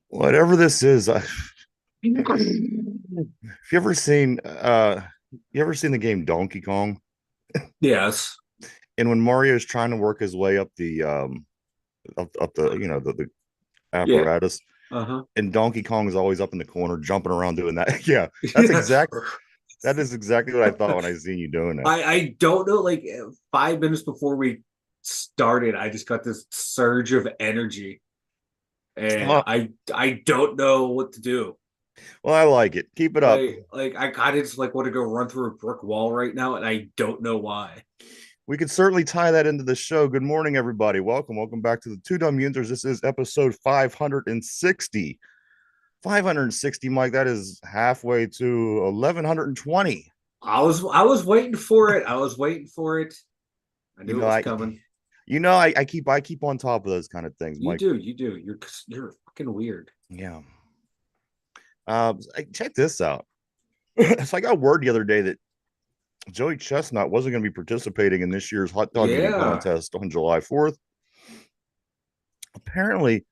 Whatever this is, if you ever seen the game Donkey Kong? Yes. And when Mario is trying to work his way up the up the the Yeah. apparatus, Uh-huh. and Donkey Kong is always up in the corner jumping around doing that. Yeah, Yeah. that is exactly what I thought when I seen you doing that. I don't know, like 5 minutes before we started, I just got this surge of energy and Well, I don't know what to do. well, I like it. Keep it up. Like I kind of just like want to go run through a brick wall right now, and I don't know why. We could certainly tie that into the show. Good morning, everybody. Welcome back to the Two Dumb Yinzers. This is episode 560. 560, Mike. That is halfway to 1120. I was waiting for it. I was waiting for it. I You knew it know, was I coming. I keep on top of those kind of things, You Mike. do, you do. You're fucking weird. Yeah. Check this out. So I got word the other day that Joey Chestnut wasn't going to be participating in this year's hot dog eating Yeah. contest on July 4th. Apparently,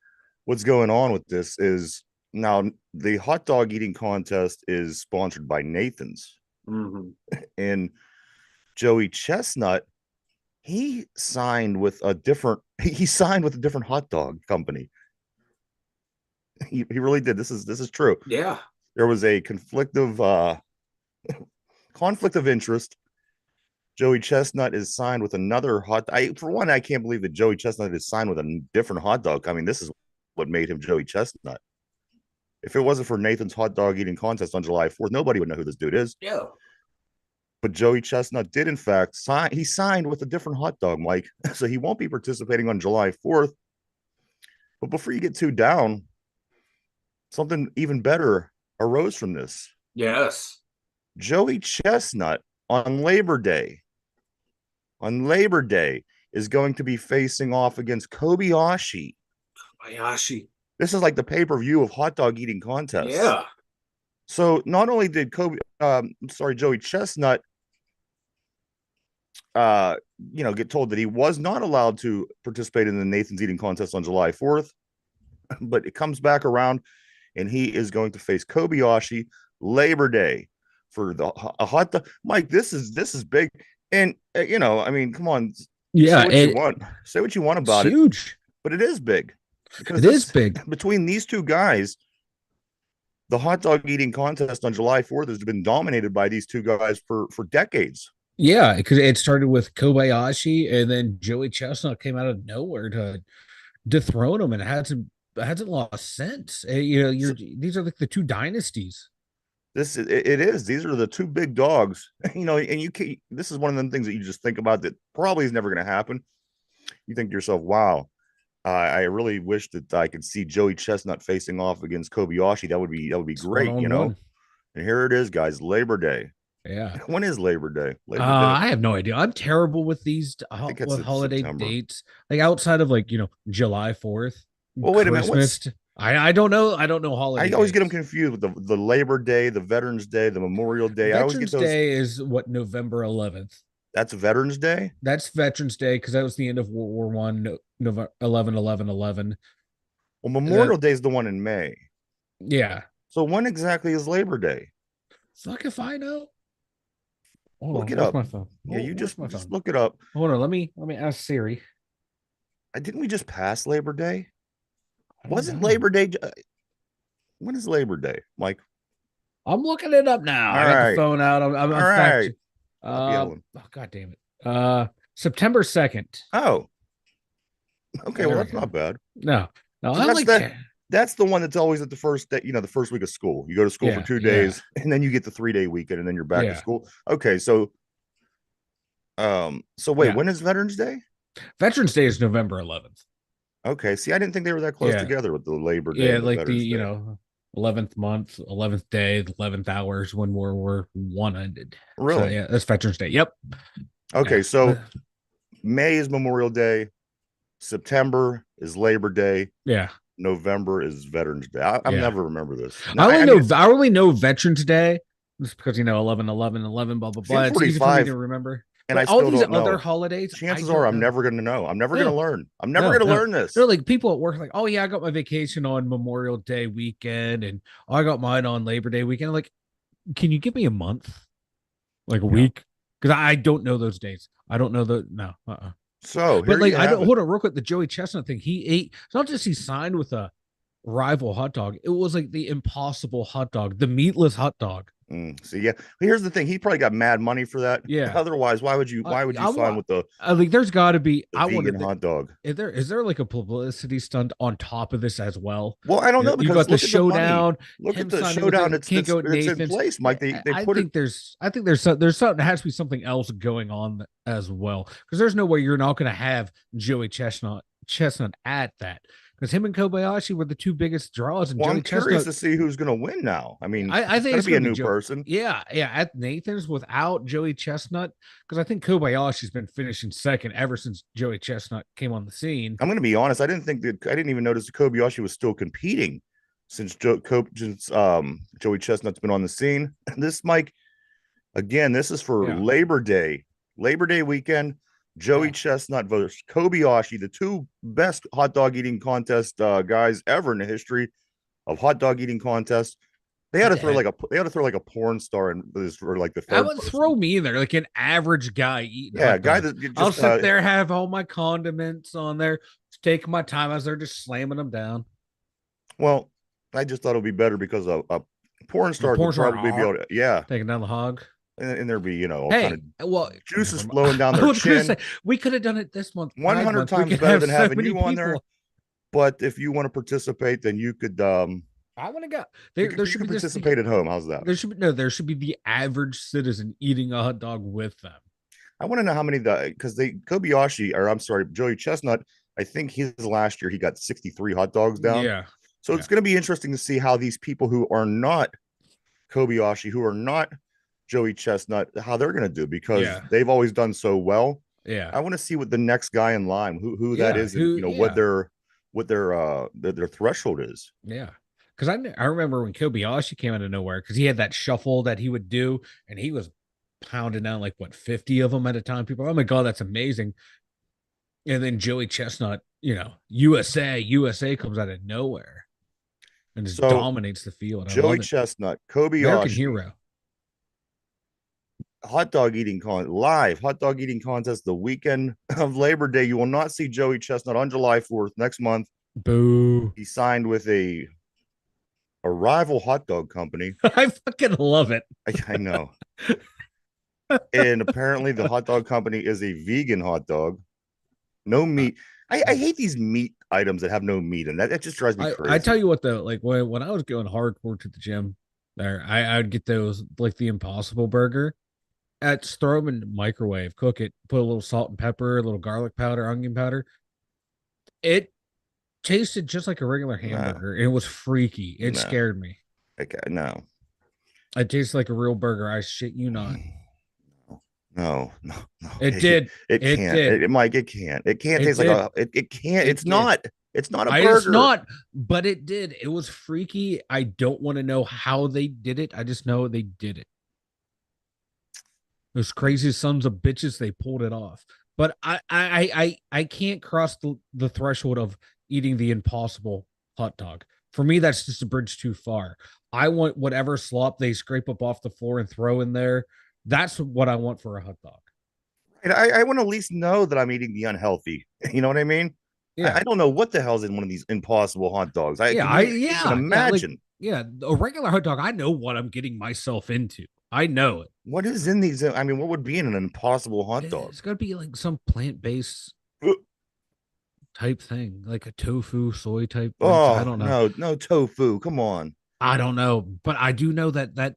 what's going on with this is now the hot dog eating contest is sponsored by Nathan's, Hmm. and Joey Chestnut he signed with a different hot dog company. He really did. This is true. Yeah. There was a conflict of interest. Joey Chestnut is signed with another for one, I can't believe that Joey Chestnut is signed with a different hot dog. I mean, this is what made him Joey Chestnut. If it wasn't for Nathan's hot dog eating contest on July 4th, nobody would know who this dude is. Yeah. But Joey Chestnut did, in fact, sign. He signed with a different hot dog, Mike. So he won't be participating on July 4th. But before you get too down, something even better arose from this. Yes. Joey Chestnut on Labor Day is going to be facing off against Kobayashi. Hayashi. This is like the pay-per-view of hot dog eating contests. Yeah. So not only did Joey Chestnut, uh, get told that he was not allowed to participate in the Nathan's eating contest on July 4th, but it comes back around, and he is going to face Kobayashi Labor Day for a hot dog. Mike, this is big, and I mean, come on, say Yeah, what you want, say what you want it's about it, huge. but it is big because It is this big. between these two guys, the hot dog eating contest on July 4th has been dominated by these two guys for decades. Yeah, because it started with Kobayashi, and then Joey Chestnut came out of nowhere to dethrone him, and hasn't lost since. So These are like the two dynasties. it is. These are the two big dogs, and you can. This is one of them things that you just think about that probably is never going to happen. You think to yourself, "Wow, I really wish that I could see Joey Chestnut facing off against Kobayashi. That would be It's one great, on one. And here it is, guys. Labor Day. Yeah. When is Labor Day? Labor Day. I have no idea. I'm terrible with these I think it's with in holiday September. dates. Like outside of like July 4th, Well, wait a minute. Christmas. I don't know. I don't know I holiday always get them dates. confused with the Labor Day, the Veterans Day, the Memorial Day. I always get Veterans those. Day is what, November 11th. That's Veterans Day. That's Veterans Day because that was the end of World War One, November 11, 11, 11. Well, Uh, Memorial Day is the one in May. yeah. So when exactly is Labor Day? Fuck if I know. Hold Look on. it Where's up. my phone? Yeah, Oh, you where's just my just phone? look it up. Hold on. Let me ask Siri. Didn't we just pass Labor Day? I don't Wasn't know. Labor Day? When is Labor Day, Mike? I'm looking it up now. All I got the right, phone out. I'm all fact. right. Stop yelling. Oh, God damn it. September 2nd. Oh, okay. Well, There we that's go. not bad. No, no, So I that's like that. That's the one that's always at the first day, the first week of school. You go to school for yeah, 2 days, yeah, and then you get the 3 day weekend, and then you're back to yeah, school. Okay, so wait, yeah. when is Veterans Day? Veterans Day is November 11th. Okay, see, I didn't think they were that close Yeah, together with the Labor Day yeah, and the like the Veterans Day. 11th month, 11th day, 11th hours when World War One ended. So Really? yeah, that's Veterans Day. Yep. Okay, Yeah. so May is Memorial Day, September is Labor Day, Yeah. November is Veterans Day. I'm Yeah. never remember this. No, I only I know mean, I only know Veterans Day just because 11, 11, 11, blah blah see, I'm blah. It's easy for me 45. to remember. and But I all still these don't other know. holidays, Chances don't are I'm know. never going to know. I'm never going to No, learn. I'm never no, going to no. learn this. They're like people at work, like, oh yeah, I got my vacation on Memorial Day weekend, and I got mine on Labor Day weekend. Like, can you give me a month, like a Yeah. week? Because I don't know those dates. I don't know the no. So But here like, you I have don't it. hold on real quick. The Joey Chestnut thing, he ate. It's not just he signed with a rival hot dog. It was like the impossible hot dog, the meatless hot dog. See, yeah. Here's the thing. He probably got mad money for that. Yeah. Otherwise, why would you? Why would you I sign want. with the I like. There's got to be. the I vegan wanted that. hot dog? Is there like a publicity stunt on top of this as well? Well, I don't know You because got the look at the money. showdown, Look at him the signing with showdown. it. Can't go at It's in Nathan's. place, Mike. They I put it. think there's something. There has to be something else going on as well, because there's no way you're not going to have Joey Chestnut at that, because him and Kobayashi were the two biggest draws, and Well, Joey I'm curious Chestnut. to see who's going to win now. I mean, I it's think going it's to be a going to be new person. Yeah, yeah, at Nathan's without Joey Chestnut, because I think Kobayashi's been finishing second ever since Joey Chestnut came on the scene. I'm going to be honest. I didn't even notice that Kobayashi was still competing since Joey Chestnut's been on the scene. This, Mike, again, this is for Yeah. Labor Day weekend. Joey Yeah. Chestnut versus Kobayashi, the two best hot dog eating contest guys ever in the history of hot dog eating contests. They had to throw like a porn star in this for like the I third would person. throw me in there, like an average guy eating. Yeah, hot guy dogs. that just I'll sit there, have all my condiments on there, take my time as they're just slamming them down. Well, I just thought it would be better because a porn star porn would star, probably be able to, yeah, Taking down the hog. and there'd be all Hey, kind of well, juices never mind. flowing down I their was gonna chin. say we could have done it this month. 100 Month. We times could better have than so having many you on there. people. But if you want to participate, then you could I want to go. There you should could be participate at home. How's that? There should be the average citizen eating a hot dog with them. I want to know how many because Kobayashi, or I'm sorry, Joey Chestnut. I think his last year he got 63 hot dogs down. Yeah. So it's going to be interesting to see how these people who are not Kobayashi, who are not Joey Chestnut, how they're going to do, because they've always done so well. Yeah. I want to see what the next guy in line, who that is, and what their threshold is. Yeah. Because I remember when Kobayashi came out of nowhere, because he had that shuffle that he would do, and he was pounding down like 50 of them at a time. People, oh my god, that's amazing. And then Joey Chestnut, USA comes out of nowhere and just dominates the field. Joey Chestnut, Kobayashi, American hero. Live hot dog eating contest the weekend of Labor Day. You will not see Joey Chestnut on July 4th next month. Boo. He signed with a rival hot dog company. I fucking love it. I know. And apparently the hot dog company is a vegan hot dog. No meat. I hate these meat items that have no meat in that. It just drives me crazy. I tell you what though, like when I was going hardcore to the gym there, I would get those, like the Impossible Burger. Just throw them in the microwave, cook it, put a little salt and pepper, a little garlic powder, onion powder. It tasted just like a regular hamburger. It was freaky. It scared me. Okay, no. It tastes like a real burger. I shit you not. No. It did. It can't. Mike, it can't. It can't taste like it can't. It's not. It's not a burger. It's not, but it did. It was freaky. I don't want to know how they did it. I just know they did it. Those crazy sons of bitches, they pulled it off. But I can't cross the threshold of eating the Impossible hot dog. For me, that's just a bridge too far. I want whatever slop they scrape up off the floor and throw in there. That's what I want for a hot dog. And I want to at least know that I'm eating the unhealthy. You know what I mean? Yeah. I don't know what the hell's in one of these Impossible hot dogs. I can imagine. A regular hot dog, I know what I'm getting myself into. I know it. What is in these? I mean, what would be in an Impossible hot dog? It's got to be like some plant-based type thing, like a tofu, soy type. Oh, I don't know. No tofu. Come on. I don't know, but I do know that the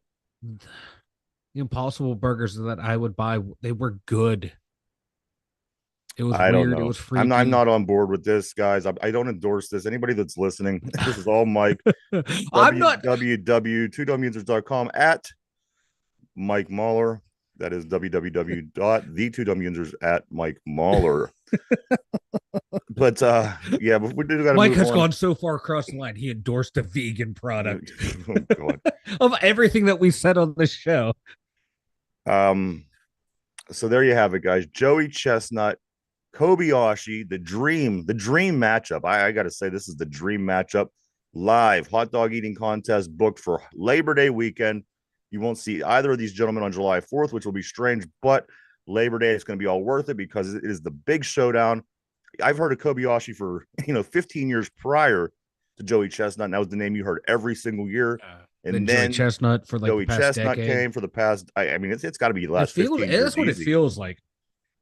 Impossible burgers that I would buy, they were good. It was weird. It was freaky. I'm not on board with this, guys. I don't endorse this. Anybody that's listening, this is all Mike. I'm not. www.2dumyinzers.com at Mike Mahler. That is www.the2dumyinzers at Mike Mahler. But yeah, but we did got Mike has gone so far across the line. He endorsed a vegan product. Oh, God. Of everything that we said on the show. So there you have it, guys. Joey Chestnut, Kobayashi, the dream matchup. I got to say, this is the dream matchup. Live hot dog eating contest booked for Labor Day weekend. You won't see either of these gentlemen on July 4th, which will be strange, but Labor Day is going to be all worth it because it is the big showdown. I've heard of Kobayashi for 15 years prior to Joey Chestnut, and that was the name you heard every single year. Then And Joey then Chestnut for like Joey the past Chestnut decade. came for the past. I mean, it's got to be the It last feels 15 years. that's what easy. it feels like.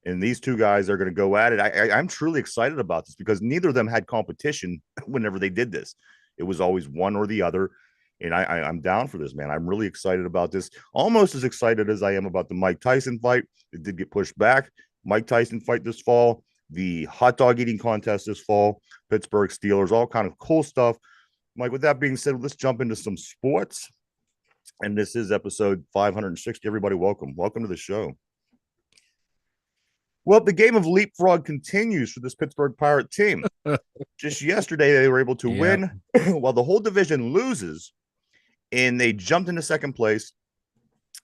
And these two guys are going to go at it. I'm truly excited about this because neither of them had competition whenever they did this. It was always one or the other. And I'm down for this, man. I'm really excited about this. Almost as excited as I am about the Mike Tyson fight. It did get pushed back. Mike Tyson fight this fall. The hot dog eating contest this fall. Pittsburgh Steelers. All kind of cool stuff. Mike, with that being said, let's jump into some sports. And this is episode 560. Everybody, welcome. Welcome to the show. Well, the game of leapfrog continues for this Pittsburgh Pirate team. Just yesterday, they were able to win while the whole division loses, and they jumped into second place.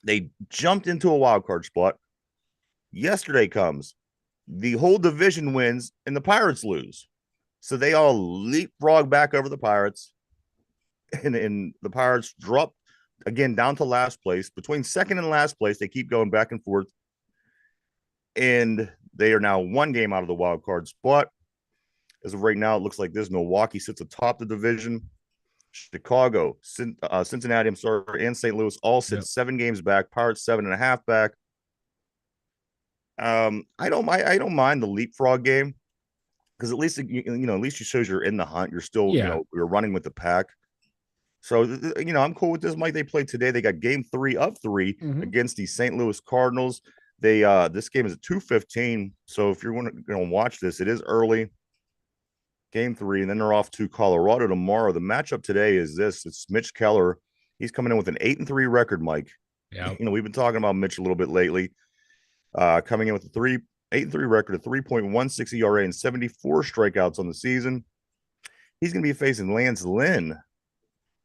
They jumped into a wild card spot. Yesterday comes, the whole division wins, and the Pirates lose. So they all leapfrog back over the Pirates, and the Pirates drop again down to last place. Between second and last place, they keep going back and forth. And they are now one game out of the wild card spot. As of right now, it looks like this. Milwaukee sits atop the division. Chicago, Cincinnati, and St. Louis all sit 7 games back. Pirates 7.5 back. I don't mind the leapfrog game because at least at least it shows you're in the hunt. You're still you're running with the pack. So I'm cool with this, Mike. They played today. They got game 3 of 3 against the St. Louis Cardinals. They this game is at 2:15. So if you're going to watch this, it is early. Game 3, and then they're off to Colorado tomorrow. The matchup today is this. It's Mitch Keller. He's coming in with an 8-3 record, Mike. Yeah. We've been talking about Mitch a little bit lately. Coming in with a 8-3 record, a 3.16 ERA, and 74 strikeouts on the season. He's going to be facing Lance Lynn.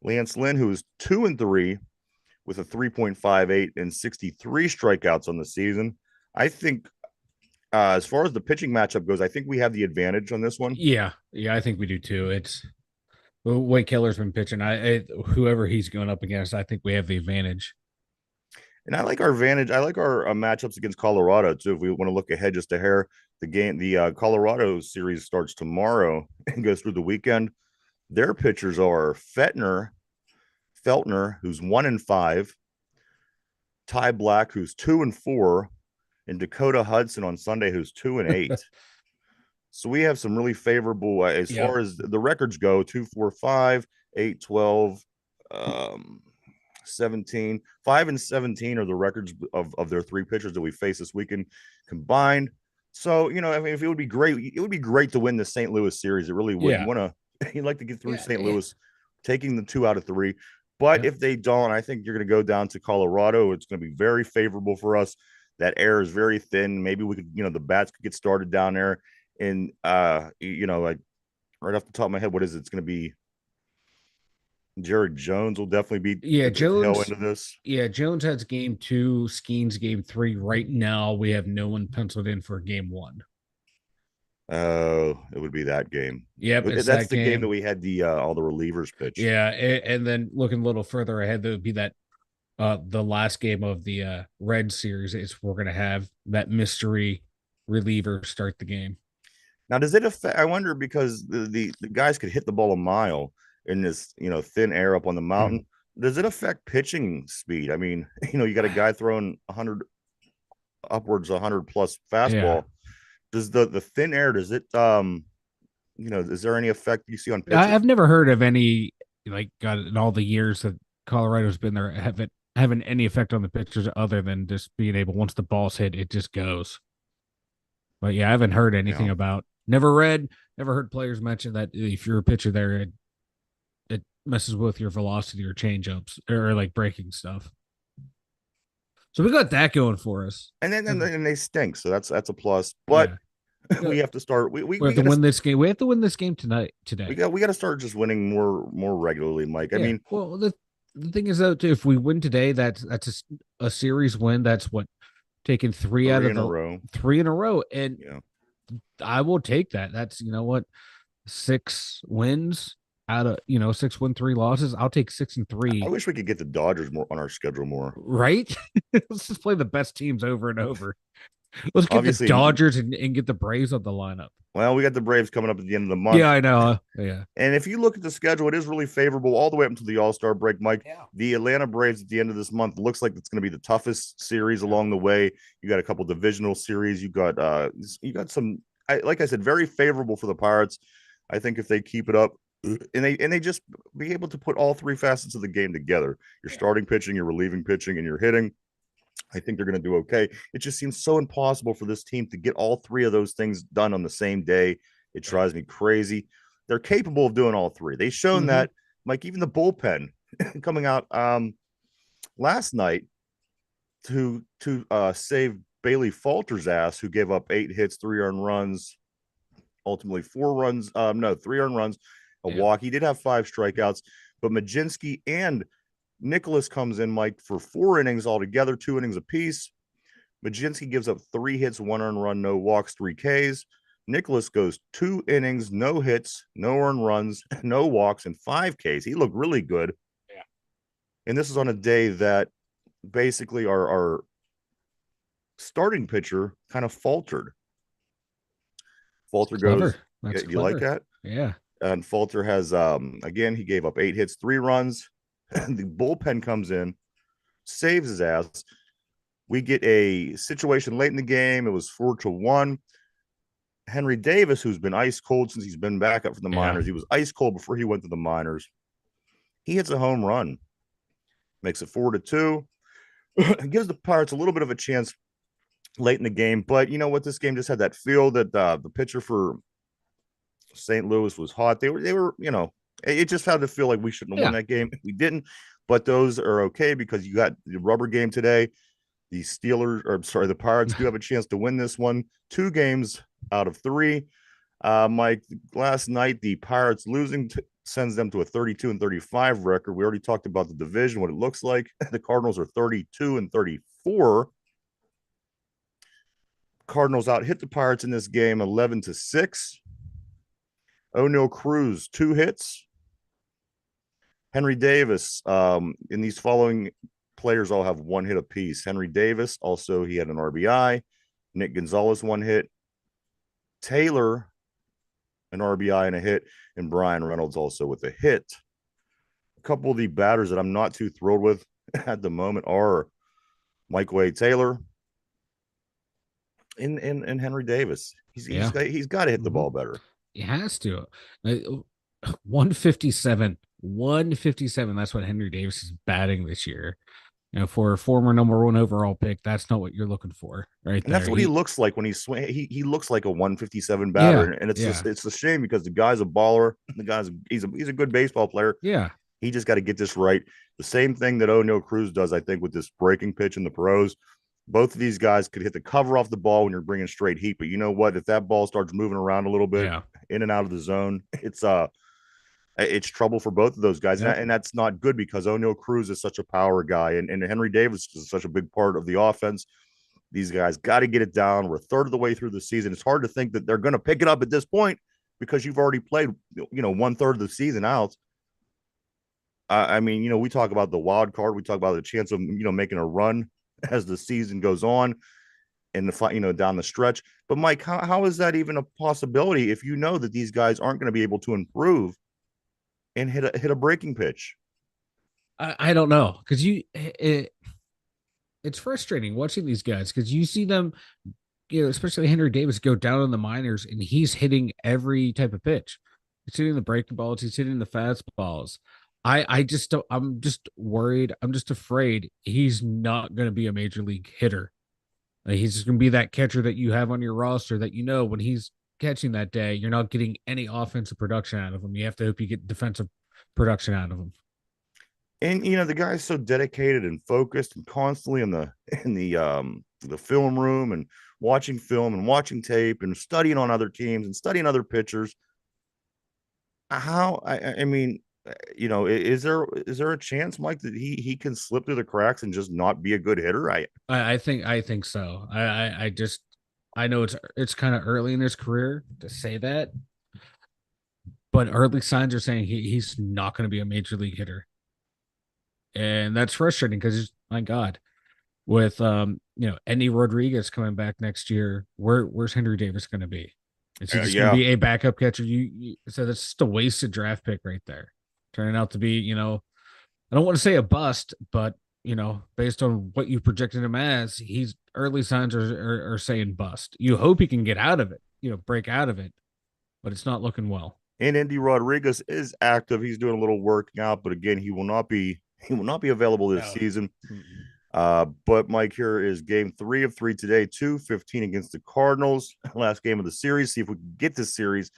Lance Lynn, who is 2-3 with a 3.58 and 63 strikeouts on the season. I think as far as the pitching matchup goes, I think we have the advantage on this one. Yeah, I think we do too. It's the way Keller's been pitching. Whoever he's going up against, I think we have the advantage. And I like our advantage. I like our matchups against Colorado too. If we want to look ahead just a hair, the Colorado series starts tomorrow and goes through the weekend. Their pitchers are Feltner, who's 1-5, Ty Black, who's 2-4, and Dakota Hudson on Sunday, who's 2-8. So we have some really favorable as far as the records go: 2-4-5, 8-12, 17, 5-17 are the records of their 3 pitchers that we face this weekend combined. So if it would be great to win the St. Louis series. It really would. You'd like to get through St. Louis, taking the 2 out of 3. But if they don't, I think you're going to go down to Colorado. It's going to be very favorable for us. That air is very thin. Maybe we could, the bats could get started down there. And, like right off the top of my head, what is it? It's going to be Jared Jones will definitely be Jones into this. Yeah, Jones has game 2, Skeens game 3. Right now, we have no one penciled in for game 1. Oh, it would be that game. Yep, that's the game that we had the all the relievers pitch. Yeah, and then looking a little further ahead, there would be that the last game of the Red series is we're gonna have that mystery reliever start the game. Now, does it affect? I wonder because the guys could hit the ball a mile in this thin air up on the mountain. Does it affect pitching speed? I mean, you got a guy throwing 100 plus fastball. Yeah. Does the thin air, does it is there any effect you see on pitches? I've never heard of any in all the years that Colorado's been there having any effect on the pitchers other than just being able, once the ball's hit, it just goes. But yeah, I haven't heard anything about, never heard players mention that if you're a pitcher there, it messes with your velocity or changeups or like breaking stuff. So we got that going for us. And then they stink. So that's a plus. But we have to start. We have to win this game. We have to win this game today. We got to start just winning more regularly, Mike. I mean, well, the thing is though, if we win today, that's a series win. That's what taking three out of in a the row. 3 in a row. And Yeah. I will take that. That's, you know what, 6 wins out of, 6 win, 3 losses. I'll take 6-3. I wish we could get the Dodgers more on our schedule more. Right? Let's just play the best teams over and over. Let's get the Obviously, Dodgers and get the Braves on the lineup. well, we got the Braves coming up at the end of the month. Yeah, I know. Yeah. And if you look at the schedule, it is really favorable all the way up until the All-Star break, Mike. Yeah. The Atlanta Braves at the end of this month looks like it's going to be the toughest series along the way. You got a couple divisional series. You got some, like I said, very favorable for the Pirates. I think if they keep it up and they just be able to put all three facets of the game together, your starting pitching, your relieving pitching, and your hitting, I think they're going to do okay. It just seems so impossible for this team to get all three of those things done on the same day. It drives me crazy. They're capable of doing all three. They've shown that, Mike, even the bullpen coming out last night to save Bailey Falter's ass, who gave up 8 hits, 3 earned runs, ultimately 3 earned runs, a walk. He did have 5 strikeouts, but Majinski and Nicholas comes in, Mike, for 4 innings altogether, 2 innings apiece. Majinski gives up 3 hits, 1 earned run, no walks, 3 Ks. Nicholas goes 2 innings, no hits, no earned runs, no walks, and 5 Ks. He looked really good. Yeah. And this is on a day that basically our starting pitcher kind of faltered. Falter goes, That's do you like that? Yeah. And Falter has, again, he gave up 8 hits, 3 runs. The bullpen comes in, saves his ass. We get a situation late in the game. It was 4-1. Henry Davis, who's been ice cold since he's been back up from the minors. He was ice cold before he went to the minors. He hits a home run, makes it 4-2. It gives the Pirates a little bit of a chance late in the game. But you know what? This game just had that feel that the pitcher for St. Louis was hot. They were, it just had to feel like we shouldn't have won that game. We didn't, but those are okay because you got the rubber game today. The Pirates do have a chance to win this one. 2 games out of 3. Mike, last night the Pirates losing sends them to a 32-35 record. We already talked about the division, what it looks like. The Cardinals are 32-34. Cardinals out hit the Pirates in this game 11-6. O'Neal Cruz 2 hits. Henry Davis, in these following players all have 1 hit apiece. Henry Davis, also he had an RBI. Nick Gonzalez 1 hit. Taylor, an RBI and a hit, and Brian Reynolds also with a hit. A couple of the batters that I'm not too thrilled with at the moment are Mike Wade Taylor and Henry Davis. He's got to hit the ball better. He has to. 157. 157. That's what Henry Davis is batting this year. For a former number 1 overall pick, that's not what you're looking for, right? And that's what he looks like when he's swinging. He looks like a 157 batter, and it's just it's a shame because the guy's a baller. He's a good baseball player. Yeah, he just got to get this right. The same thing that O'Neal Cruz does, I think, with this breaking pitch in the pros. Both of these guys could hit the cover off the ball when you're bringing straight heat, but you know what? If that ball starts moving around a little bit, in and out of the zone, it's trouble for both of those guys. Yep. And that's not good because O'Neal Cruz is such a power guy and Henry Davis is such a big part of the offense. These guys got to get it down. We're a third of the way through the season. It's hard to think that they're going to pick it up at this point because you've already played, 1/3 of the season out. I mean, we talk about the wild card. We talk about the chance of, making a run as the season goes on and down the stretch. But Mike, how is that even a possibility if you know that these guys aren't going to be able to improve and hit a breaking pitch? I don't know because it's frustrating watching these guys because you see them, especially Henry Davis go down in the minors and he's hitting every type of pitch. He's hitting the breaking balls. He's hitting the fastballs. I'm just worried. I'm just afraid he's not going to be a major league hitter. Like he's just going to be that catcher that you have on your roster that when he's catching that day, you're not getting any offensive production out of him. You have to hope you get defensive production out of him. And the guy's so dedicated and focused and constantly in the film room and watching film and watching tape and studying on other teams and studying other pitchers. I mean, Is there a chance, Mike, that he can slip through the cracks and just not be a good hitter? I think so. I just I know it's kind of early in his career to say that, but early signs are saying he's not going to be a major league hitter, and that's frustrating because my God, with Eddie Rodriguez coming back next year, where's Henry Davis going to be? Is he just going to Yeah. be a backup catcher? So that's just a wasted draft pick right there, turning out to be I don't want to say a bust, but based on what you projected him as, he's early signs are saying bust. You hope he can get out of it, break out of it, but it's not looking well. And Andy Rodriguez is active. He's doing a little working out, but again, he will not be available this No. season. But Mike, here is game 3 of 3 today, 2-15 against the Cardinals. Last game of the series. See if we can get this series.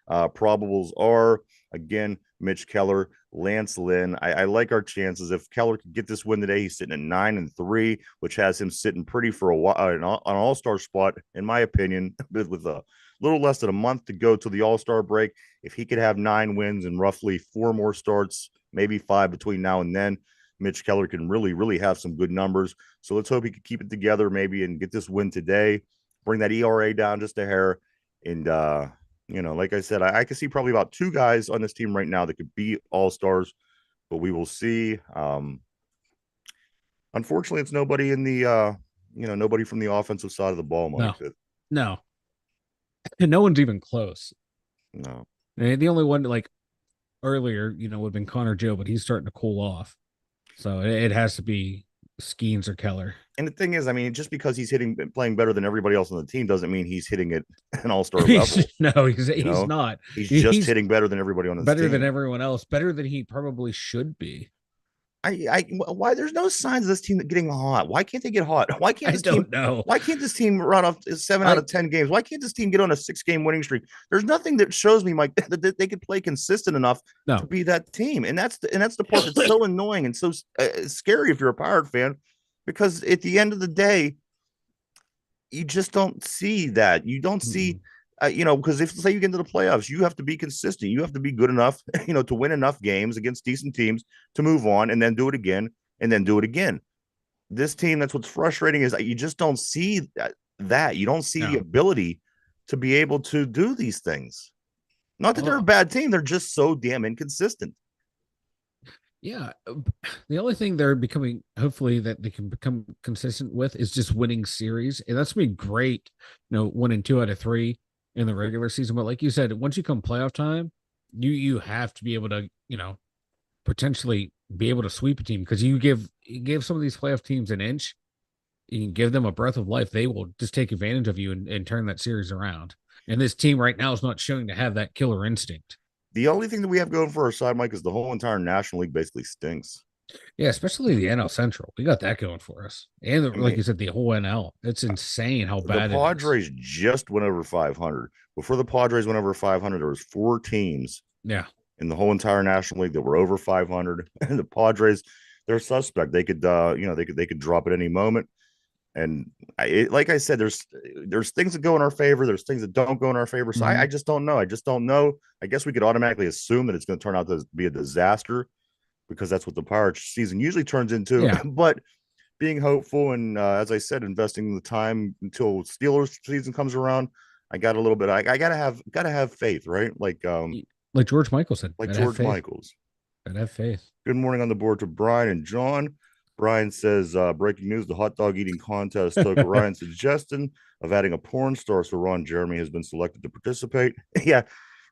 Probables are again Mitch Keller, Lance Lynn. I like our chances. If Keller can get this win today, he's sitting at 9-3, which has him sitting pretty for a while, an all-star spot, in my opinion, with a little less than a month to go to the all-star break. If he could have 9 wins and roughly 4 more starts, maybe 5 between now and then, Mitch Keller can really, really have some good numbers. So let's hope he can keep it together maybe and get this win today, bring that ERA down just a hair. And, like I said, I can see probably about 2 guys on this team right now that could be all-stars, but we will see. Unfortunately, it's nobody in the, nobody from the offensive side of the ball, Mike. No, and no one's even close. No. And the only one like earlier, would have been Connor Joe, but he's starting to cool off. So it has to be Skeens or Keller. And the thing is, I mean, just because he's playing better than everybody else on the team doesn't mean he's hitting at an all-star level. No, he's not. He's just hitting better than everybody on his better team. than everyone else, better than he probably should be. Why there's no signs of this team getting hot? Why can't they get hot? Why can't this team know. Why can't this team run off 7 out of 10 games? Why can't this team get on a 6-game winning streak? There's nothing that shows me, Mike, that they could play consistent enough to be that team. And that's the part that's so annoying and so scary if you're a Pirate fan, because at the end of the day, you just don't see that. You don't see. Because if say you get into the playoffs, you have to be consistent. You have to be good enough, to win enough games against decent teams to move on and then do it again and then do it again. This team, that's what's frustrating, is that you just don't see that. You don't see the ability to be able to do these things. Not that they're a bad team. They're just so damn inconsistent. Yeah. The only thing they're becoming, hopefully, that they can become consistent with is just winning series. And that's been great, winning 2 out of 3 in the regular season. But like you said, once you come playoff time, you have to be able to, potentially be able to sweep a team, because you give some of these playoff teams an inch, you can give them a breath of life. They will just take advantage of you and turn that series around. And this team right now is not showing to have that killer instinct. The only thing that we have going for our side, Mike, is the whole entire National League basically stinks. Yeah, especially the NL Central. We got that going for us. And like you said, the whole NL. It's insane how bad the Padres just went over 500. Before the Padres went over 500, there was 4 teams in the whole entire National League that were over 500. And the Padres, they're suspect. They could they could drop at any moment. And like I said, there's things that go in our favor. There's things that don't go in our favor. So I just don't know. I guess we could automatically assume that it's going to turn out to be a disaster, because that's what the Pirates season usually turns into. Yeah. But being hopeful and, as I said, investing the time until Steelers season comes around, I got a little bit. I gotta have faith, right? Like George Michael said, like George Michaels. Gotta have faith. Good morning on the board to Brian and John. Brian says, breaking news: the hot dog eating contest took Ryan's suggestion of adding a porn star, so Ron Jeremy has been selected to participate. Yeah,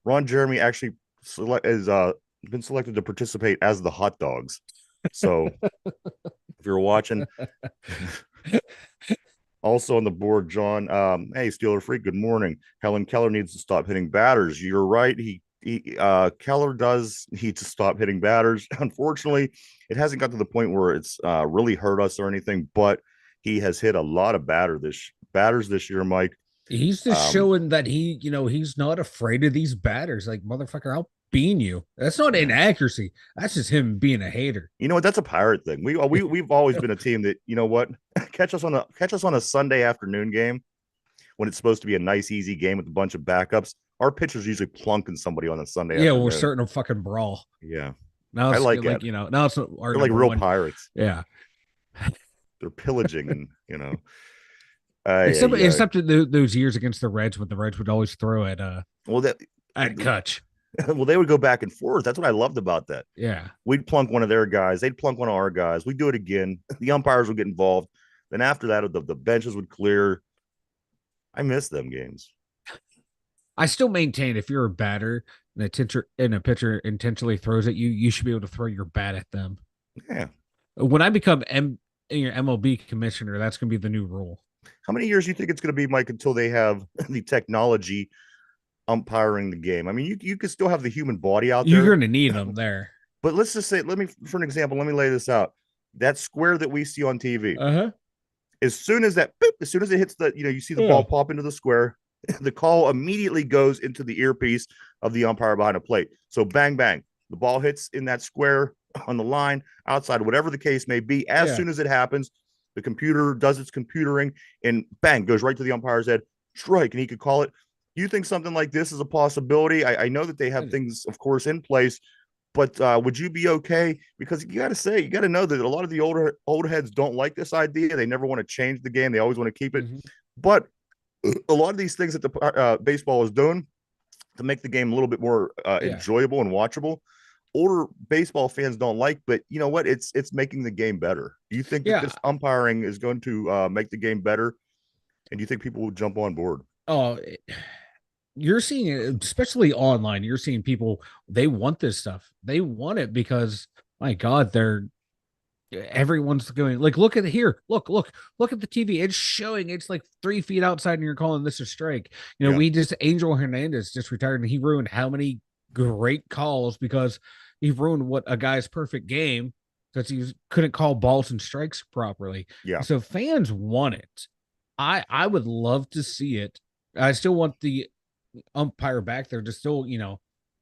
Ron Jeremy actually been selected to participate as the hot dogs. So if you're watching, also on the board, John, hey, Steeler Freak, good morning. Helen Keller needs to stop hitting batters. You're right. Keller does need to stop hitting batters. Unfortunately, it hasn't got to the point where it's really hurt us or anything, but he has hit a lot of batters this year, Mike. He's just showing that he's not afraid of these batters. Like, motherfucker, I'll bean you. That's not inaccuracy. That's just him being a hater. You know what? That's a Pirate thing. We've always been a team that, catch us on a Sunday afternoon game when it's supposed to be a nice, easy game with a bunch of backups. Our pitchers usually plunking somebody on a Sunday afternoon. We're starting a fucking brawl. Yeah. Now I it's like like it. now it's our They're like number real one. pirates. Yeah. They're pillaging, and Except those years against the Reds, when the Reds would always throw well that at Kutch. well, they would go back and forth. That's what I loved about that. Yeah. We'd plunk one of their guys, they'd plunk one of our guys. We'd do it again. The umpires would get involved. Then after that, the benches would clear. I miss them games. I still maintain if you're a batter and a pitcher intentionally throws at you, you should be able to throw your bat at them. Yeah. When I become your MLB commissioner, that's going to be the new rule. How many years do you think it's going to be, Mike, until they have the technology umpiring the game? I mean, you could still have the human body out there. You're going to need them there. But let's just say, for an example, let me lay this out. That square that we see on TV, as soon as as soon as it hits you see the ball pop into the square, the call immediately goes into the earpiece of the umpire behind a plate. So bang, bang, the ball hits in that square on the line, outside, whatever the case may be. As soon as it happens, the computer does its computering and bang, goes right to the umpire's head, strike, and he could call it. Do you think something like this is a possibility? I know that they have things, of course, in place, but would you be okay? Because you got to know that a lot of the old heads don't like this idea. They never want to change the game. They always want to keep it. But a lot of these things that the baseball is doing to make the game a little bit more enjoyable and watchable, older baseball fans don't like. But you know what? It's making the game better. Do you think that this umpiring is going to make the game better? And do you think people will jump on board? Oh, you're seeing it, especially online. You're seeing people, they want this stuff. They want it because, my God, everyone's going like, look at here. Look at the TV. It's showing it's like 3 feet outside and you're calling this a strike. Angel Hernandez just retired and he ruined how many great calls because he ruined what a guy's perfect game because he couldn't call balls and strikes properly. Yeah. So fans want it. I would love to see it. I still want the umpire back there to still,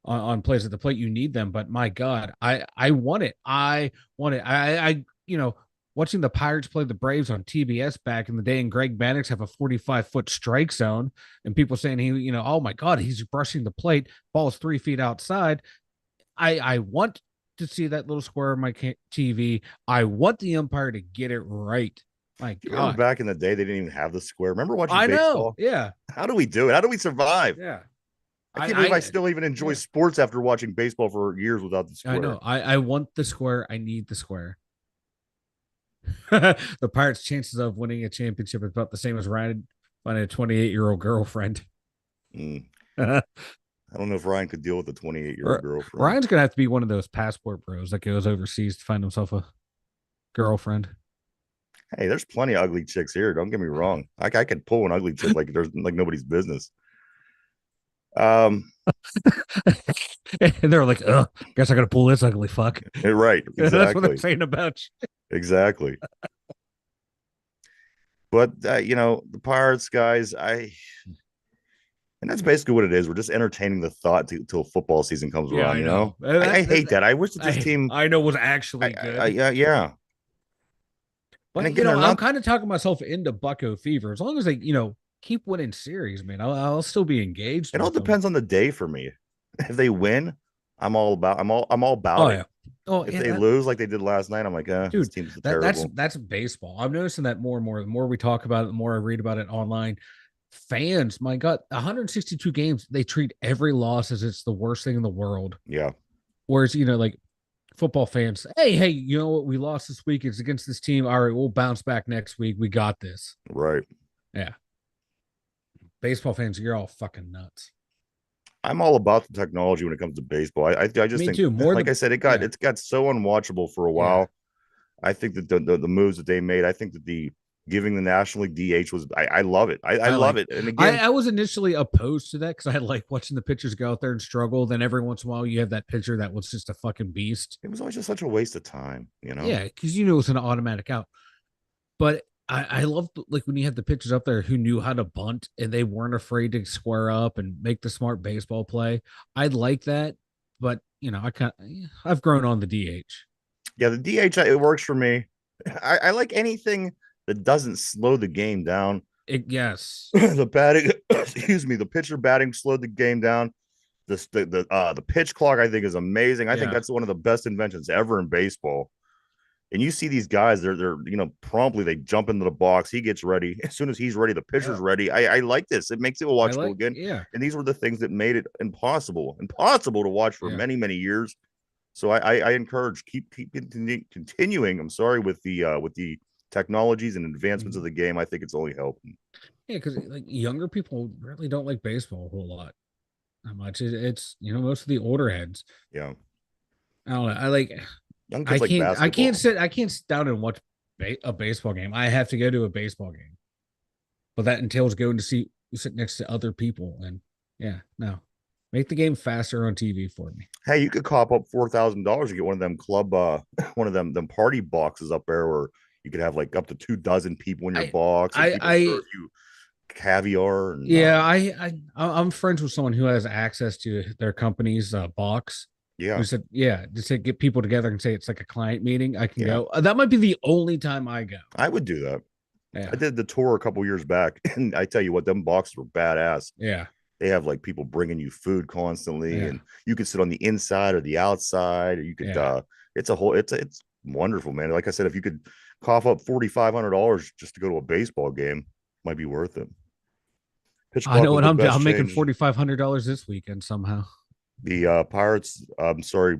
on plays at the plate, you need them. But my God, I want it. I want it. I watching the Pirates play the Braves on TBS back in the day, and Greg Maddux have a 45-foot strike zone, and people saying oh my God, he's brushing the plate. Ball's 3 feet outside. I want to see that little square on my TV. I want the umpire to get it right. My God. Back in the day, they didn't even have the square. Remember watching know. baseball? Yeah. How do we do it? How do we survive? Yeah. I can't believe I still even enjoy sports after watching baseball for years without the square. I know. I want the square. I need the square. The Pirates' chances of winning a championship is about the same as Ryan finding a 28-year-old girlfriend. I don't know if Ryan could deal with a 28-year-old girlfriend. Ryan's gonna have to be one of those passport bros that goes overseas to find himself a girlfriend. Hey, there's plenty of ugly chicks here. Don't get me wrong. I could pull an ugly chick like there's like nobody's business. And they're like, "Oh, guess I gotta pull this ugly fuck." Right. Exactly. That's what they're saying about you. Exactly. But the Pirates guys, and that's basically what it is. We're just entertaining the thought till football season comes around. I know. I hate that. I wish that this team I know was actually good. Yeah. But again, I'm kind of talking myself into Bucko fever. As long as they, keep winning series, man, I'll still be engaged. It all depends on the day for me. If they win, I'm all about it. Yeah. Oh, if they lose like they did last night, I'm like, dude, this team's terrible. That's baseball. I'm noticing that more and more. The more we talk about it, the more I read about it online. Fans, my God, 162 games, they treat every loss as it's the worst thing in the world. Yeah. Whereas, like football fans, hey, you know what? We lost this week. It's against this team. All right, we'll bounce back next week. We got this. Right. Yeah. Baseball fans, you're all fucking nuts. I'm all about the technology when it comes to baseball. I just think, too. I said, it got so unwatchable for a while. Yeah. I think that the moves that they made, I think that the giving the National League DH was, I love it. I love it. And again, I was initially opposed to that because I like watching the pitchers go out there and struggle. Then every once in a while you have that pitcher that was just a fucking beast. It was always just such a waste of time, Yeah, because it's an automatic out. But I love like when you have the pitchers up there who knew how to bunt and they weren't afraid to square up and make the smart baseball play. I like that, but I've grown on the DH. Yeah, the DH it works for me. I like anything that doesn't slow the game down. Yes. The batting, the pitcher batting slowed the game down. The pitch clock I think is amazing. I think Yeah. that's one of the best inventions ever in baseball. And you see these guys, they're promptly they jump into the box. He gets ready. As soon as he's ready, the pitcher's ready. I like this. It makes it watchable again. Yeah. And these were the things that made it impossible to watch for Yeah. many, many years. So I encourage keep continuing. I'm sorry with the technologies and advancements of the game. I think it's only helping. Yeah, because like younger people really don't like baseball a whole lot. Not much. It's most of the older heads. Yeah, I don't know. I like. young kids like basketball. I can't sit down and watch a baseball game. I have to go to a baseball game, but that entails going to sit next to other people, and yeah, no, make the game faster on TV for me. Hey, you could cop up $4,000 to get one of them club one of them party boxes up there where you could have like up to 24 people in your box and people serve you caviar and yeah, I'm friends with someone who has access to their company's box. yeah. Who said, yeah, just to get people together and say it's like a client meeting. I can Yeah. go. That might be the only time I go. I would do that. Yeah. I did the tour a couple years back, and I tell you what, them boxes were badass. Yeah. They have like people bringing you food constantly, Yeah. and you could sit on the inside or the outside, or you could it's wonderful, man. Like I said, if you could cough up $4,500 just to go to a baseball game, might be worth it. Pitch I know clock what was the best I'm making change. $4,500 this weekend somehow. The Pirates, I'm sorry,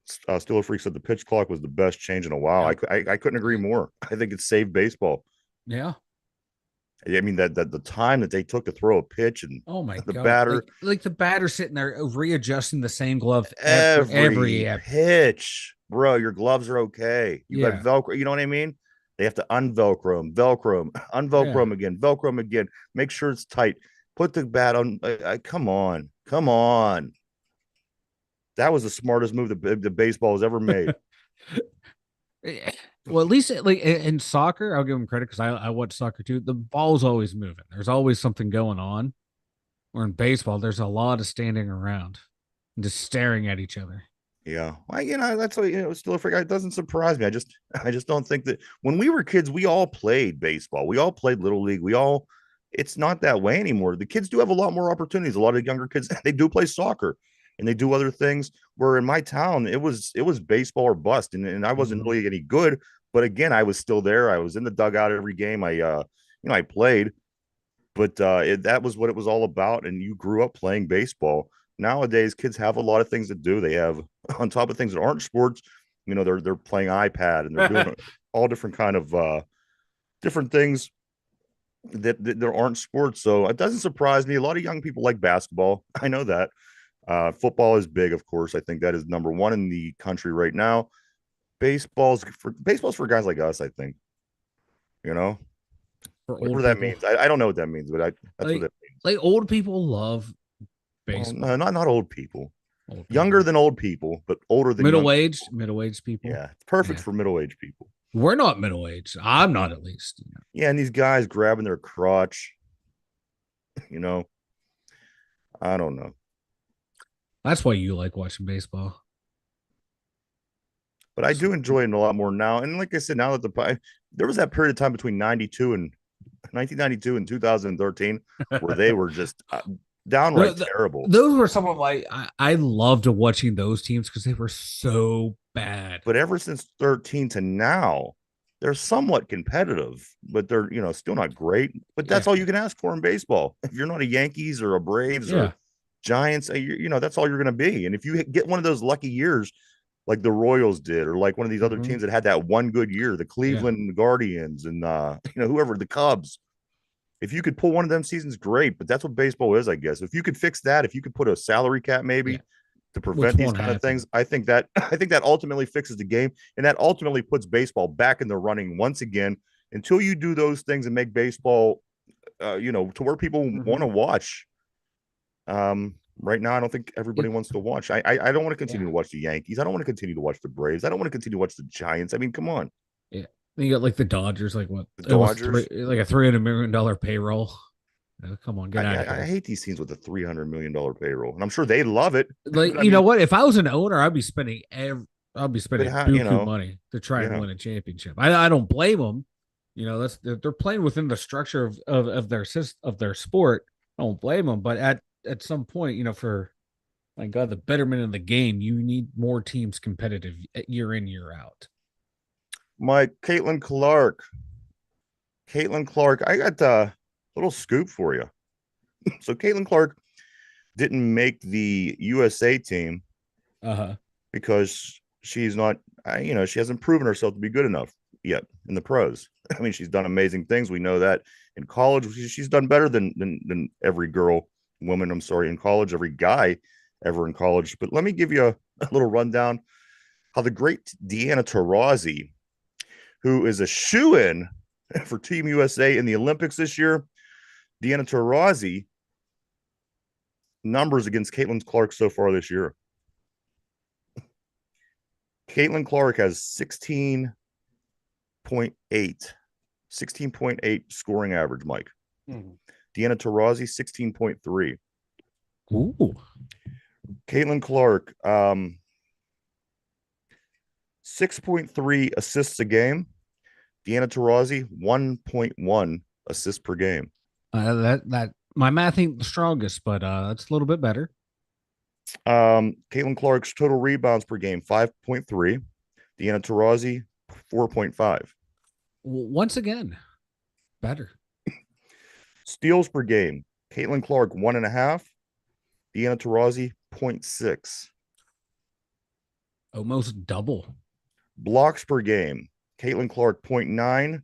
Steeler Freak said the pitch clock was the best change in a while. I couldn't agree more. I think it saved baseball. Yeah. I mean that the time that they took to throw a pitch and Oh my the god! batter, Like the batter sitting there readjusting the same glove every every pitch, bro. Your gloves are okay. You got Yeah. Velcro. You know what I mean? They have to unvelcro them, unvelcro them again, velcro them again. Make sure it's tight. Put the bat on. Come on, come on. That was the smartest move the baseball has ever made. Well, at least like in soccer, I'll give them credit because I watch soccer too. The ball's always moving. There's always something going on. Or in baseball, there's a lot of standing around and just staring at each other. Yeah, well, that's what still a freak. It doesn't surprise me. I just don't think that when we were kids, we all played baseball. We all played little league. It's not that way anymore. The kids do have a lot more opportunities. A lot of younger kids, they do play soccer and they do other things. Where in my town, it was baseball or bust, and I wasn't really any good. But again, I was still there. I was in the dugout every game. I played, but that was what it was all about. And you grew up playing baseball. Nowadays, kids have a lot of things to do. They have on top of things that aren't sports. They're playing iPad and they're doing all different kind of different things that there aren't sports. So it doesn't surprise me. A lot of young people like basketball. I know that. Football is big, of course. I think that is number one in the country right now. Baseball's for guys like us, I think. For Whatever old that people. means. I don't know what that means, but that's what that means. Like old people love baseball. Well, no, not old people. Old Younger people. than old people, but older than middle-aged people. Yeah, it's perfect Yeah. for middle-aged people. We're not middle-aged. I'm not, at least. Yeah, and these guys grabbing their crotch, I don't know. That's why you like watching baseball. But I do enjoy it a lot more now. And like I said, now that there was that period of time between 1992 and 2013 where they were just downright terrible. Those were some of I loved watching those teams because they were so bad. But ever since 13 to now, they're somewhat competitive, but they're still not great. But that's all you can ask for in baseball. If you're not a Yankees or a Braves or Giants, that's all you're going to be. And if you get one of those lucky years like the Royals did, or like one of these other teams that had that one good year, the Cleveland Guardians and whoever, the Cubs. If you could pull one of them seasons, great. But that's what baseball is, I guess. If you could fix that, if you could put a salary cap maybe to prevent these kind of things, I think that ultimately fixes the game, and that ultimately puts baseball back in the running once again. Until you do those things and make baseball, to where people want to watch. Right now, I don't think everybody wants to watch. I don't want to continue to watch the Yankees. I don't want to continue to watch the Braves. I don't want to continue to watch the Giants. I mean, come on. Yeah. You got like the Dodgers, like what? The Dodgers? Like a $300 million payroll. Come on, get out of here. I hate these teams with a $300 million payroll, and I'm sure they love it. Like, you know what? If I was an owner, I'd be spending buku money to try and win a championship. I don't blame them. They're playing within the structure of their sport. I don't blame them, but at some point, for My God, the betterment of the game. You need more teams competitive year in, year out. My Caitlin Clark. Caitlin Clark, I got a little scoop for you. So Caitlin Clark didn't make the USA team Uh-huh. because she's not, she hasn't proven herself to be good enough yet in the pros. I mean, she's done amazing things. We know that in college, she's done better than every woman. I'm sorry, in college, every guy ever in college. But let me give you a little rundown how the great Deanna Taurasi, who is a shoe-in for Team USA in the Olympics this year, Deanna Taurasi numbers against Caitlin Clark so far this year. Caitlin Clark has 16.8 scoring average, Mike. Deanna Taurasi, 16.3. Ooh. Caitlin Clark, 6.3 assists a game. Deanna Taurasi, 1.1 assists per game. That my math ain't the strongest, but that's a little bit better. Caitlin Clark's total rebounds per game, 5.3. Deanna Taurasi, 4.5. Once again, better. Steals per game, Caitlin Clark, 1.5. Deanna Taurasi, 0.6. Almost double. Blocks per game, Caitlin Clark, 0.9.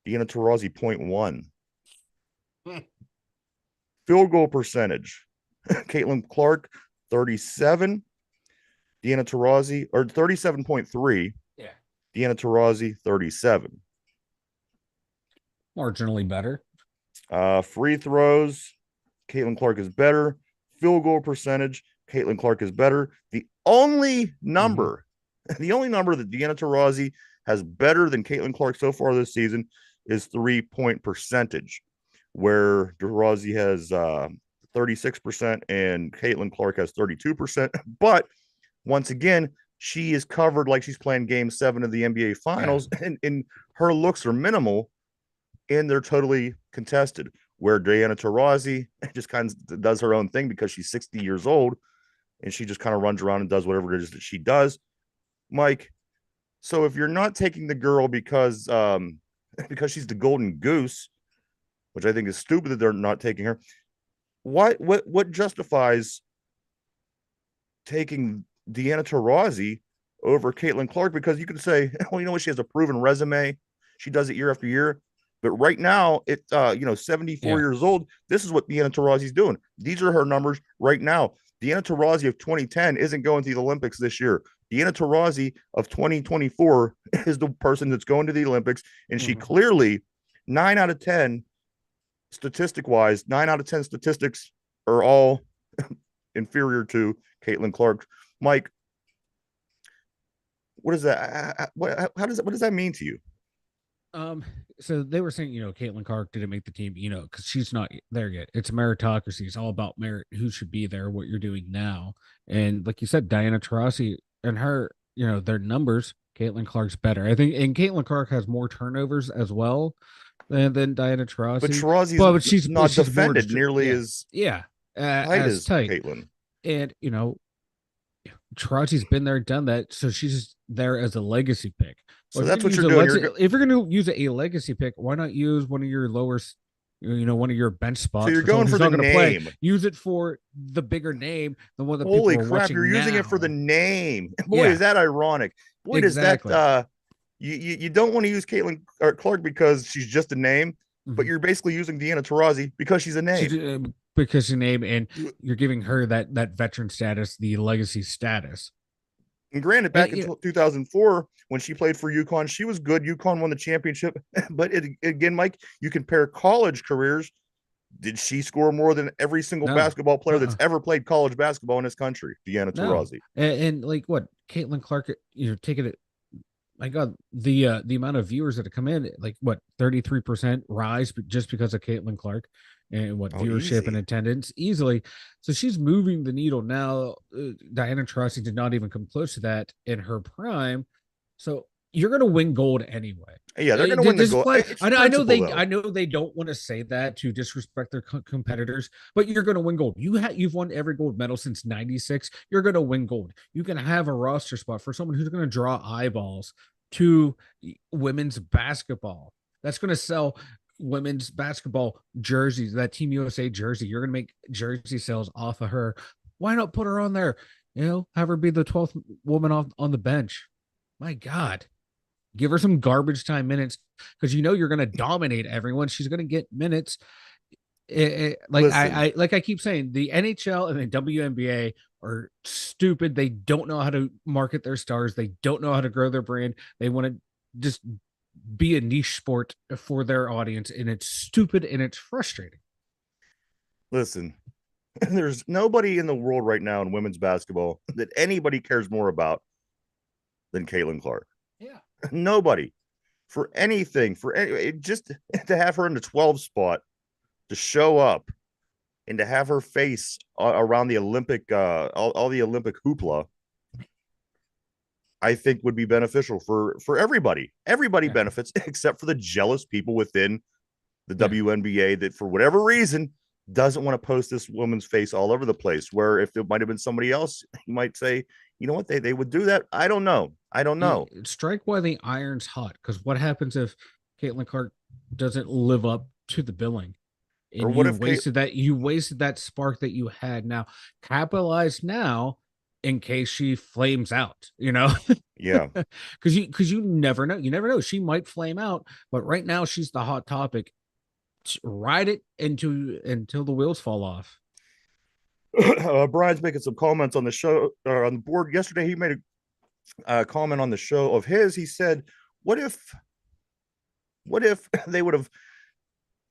Deanna Taurasi, 0.1. Field goal percentage, Caitlin Clark, 37. Deanna Taurasi, or 37.3. Yeah. Deanna Taurasi, 37. Marginally better. Free throws, Caitlin Clark is better. Field goal percentage, Caitlin Clark is better. The only number that Deanna Taurasi has better than Caitlin Clark so far this season is 3-point percentage, where Taurasi has 36% and Caitlin Clark has 32%. But once again, she is covered like she's playing game 7 of the NBA finals, and her looks are minimal and they're totally contested. Where Deanna Taurasi just kind of does her own thing because she's 60 years old and she just kind of runs around and does whatever it is that she does. Mike, so if you're not taking the girl because she's the golden goose, which I think is stupid that they're not taking her, what justifies taking Deanna Taurasi over Caitlin Clark? Because you could say, well, you know what, she has a proven resume. She does it year after year. But right now, 74 years old, this is what Deanna Taurasi's doing. These are her numbers right now. Deanna Taurasi of 2010 isn't going to the Olympics this year. Deanna Taurasi of 2024 is the person that's going to the Olympics, and she clearly, 9 out of 10, statistic-wise, 9 out of 10 statistics are all inferior to Caitlin Clark. Mike, what is that? What does that mean to you? So they were saying, Caitlin Clark didn't make the team, because she's not there yet. It's meritocracy. It's all about merit, who should be there, what you're doing now. And like you said, Diana Taurasi and her, their numbers, Caitlin Clark's better. I think, and Caitlin Clark has more turnovers as well than Diana Taurasi. But Taurasi's not defended nearly as as tight. Caitlin. And, Taurasi's been there, done that. So she's there as a legacy pick. So that's what you're doing. If you're going to use a legacy pick, why not use one of your lower, one of your bench spots? So you're going for the name. Play. Use it for the bigger name, the one that Holy people are crap! watching You're using now. it for the name. Boy, is that ironic. Boy, exactly. does that. You don't want to use Caitlin Clark because she's just a name, but you're basically using Deanna Taurasi because she's a name. Because she's a name, and you're giving her that veteran status, the legacy status. And granted, back in 2004, when she played for UConn, she was good. UConn won the championship. But again, Mike, you compare college careers. Did she score more than every single basketball player that's ever played college basketball in this country? Deanna Taurasi. And like what? Caitlin Clark, taking it. My God, the amount of viewers that have come in, like what, 33% rise just because of Caitlin Clark. And what viewership and attendance easily. So she's moving the needle now. Diana Taurasi did not even come close to that in her prime. So you're going to win gold anyway. Yeah, they're going to win the gold. It's I know principle, though. I know they don't want to say that to disrespect their competitors, but you're going to win gold. You've won every gold medal since '96. You're going to win gold. You can have a roster spot for someone who's going to draw eyeballs to women's basketball. That's going to sell women's basketball jerseys. That Team USA jersey. You're going to make jersey sales off of her. Why not put her on there? Have her be the 12th woman on the bench. My God. Give her some garbage time minutes because you're going to dominate everyone. She's going to get minutes. Like I keep saying, the NHL and the WNBA are stupid. They don't know how to market their stars. They don't know how to grow their brand. They want to just be a niche sport for their audience, and it's stupid and it's frustrating. Listen, there's nobody in the world right now in women's basketball that anybody cares more about than Caitlin Clark. Yeah. Nobody. For anything, just to have her in the 12 spot, to show up and to have her face around the Olympic, all the Olympic hoopla, I think would be beneficial for everybody. Everybody benefits except for the jealous people within the WNBA that, for whatever reason, doesn't want to post this woman's face all over the place. Where if it might have been somebody else, you might say, you know what, they would do that. I don't know. Strike while the iron's hot, because what happens if Caitlin Clark doesn't live up to the billing? And or what you if wasted that spark that you had. Now capitalize now in case she flames out, Yeah. because you never know, she might flame out, but right now she's the hot topic. Ride it until the wheels fall off. Brian's making some comments on the show, on the board yesterday. He made a comment on the show of his. He said, what if they would have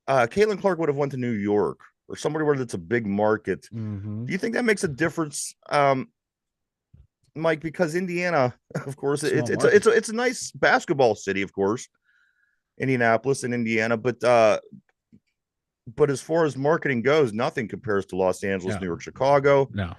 Caitlin Clark would have went to New York or somewhere where that's a big market? Mm-hmm. Do you think that makes a difference, Mike? Because Indiana, of course, it's a nice basketball city, of course, Indianapolis and Indiana, but as far as marketing goes, nothing compares to Los Angeles, New York, Chicago. No,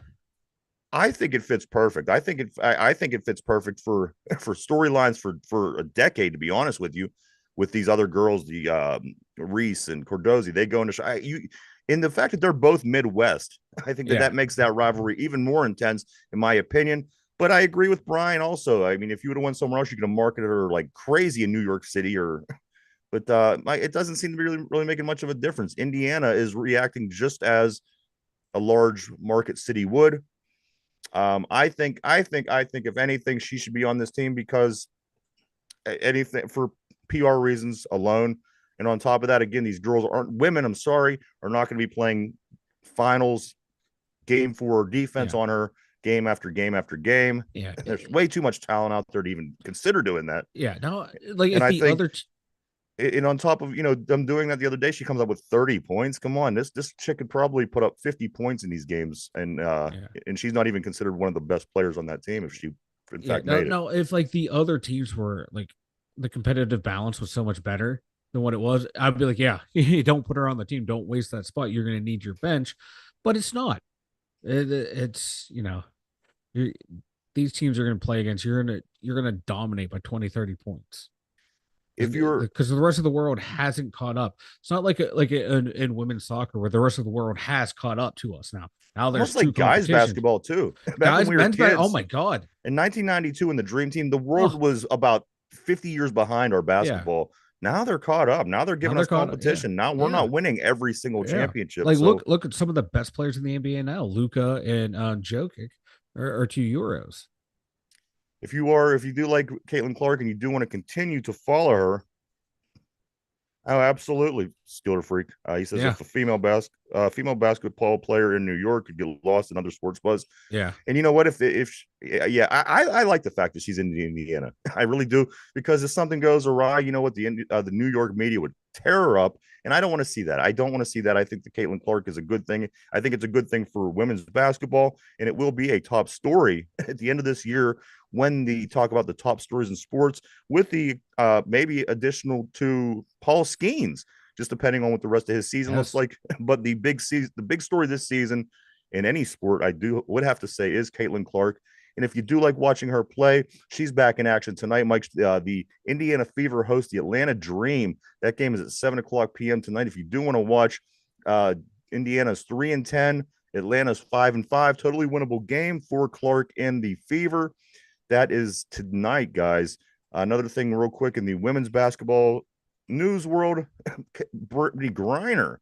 I think it fits perfect. I think it fits perfect for storylines for a decade, to be honest with you. With these other girls, the Reese and Cordozi, they go into in the fact that they're both Midwest. I think that makes that rivalry even more intense, in my opinion. But I agree with Brian also. I mean, if you would have won somewhere else, you could have marketed her like crazy in New York City, but it doesn't seem to be really making much of a difference. Indiana is reacting just as a large market city would. I think if anything, she should be on this team because anything for PR reasons alone. And on top of that, again, these girls aren't women. I'm sorry, are not going to be playing finals game for defense on her game after game after game. Yeah, there's way too much talent out there to even consider doing that. Yeah, no, like and if the other. And on top of them doing that the other day, she comes up with 30 points. Come on, this chick could probably put up 50 points in these games, and she's not even considered one of the best players on that team if she in fact made it. No, if like the other teams were like the competitive balance was so much better than what it was, I'd be like, yeah, don't put her on the team, don't waste that spot. You're going to need your bench, but it's not. It's these teams are going to play against you're going to dominate by 20, 30 points. If you're because the rest of the world hasn't caught up. It's not like in women's soccer where the rest of the world has caught up to us now. Now there's like guys basketball too. Guys, men's basketball. Oh my God! In 1992, in the Dream Team, the world was about 50 years behind our basketball. Now they're caught up. Now they're giving us competition. Now we're not winning every single championship. Like look at some of the best players in the NBA now. Luka and Jokic are 2 Euros. If you do like Caitlin Clark and you do want to continue to follow her, oh, absolutely, Steeler freak. He says if a female basketball player in New York could get lost in other sports buzz. Yeah. And you know what? I like the fact that she's in Indiana. I really do, because if something goes awry, you know what? The New York media would tear her up, and I don't want to see that. I don't want to see that. I think the Caitlin Clark is a good thing. I think it's a good thing for women's basketball, and it will be a top story at the end of this year when they talk about the top stories in sports, with the maybe additional to Paul Skeens, just depending on what the rest of his season looks like. But the big story this season in any sport, would have to say, is Caitlin Clark. And if you do like watching her play, she's back in action tonight. Mike, the Indiana Fever host the Atlanta Dream. That game is at 7 o'clock p.m. tonight. If you do want to watch, Indiana's 3-10, Atlanta's 5-5. Totally winnable game for Clark and the Fever. That is tonight, guys. Another thing, real quick, in the women's basketball news world, Brittany Griner,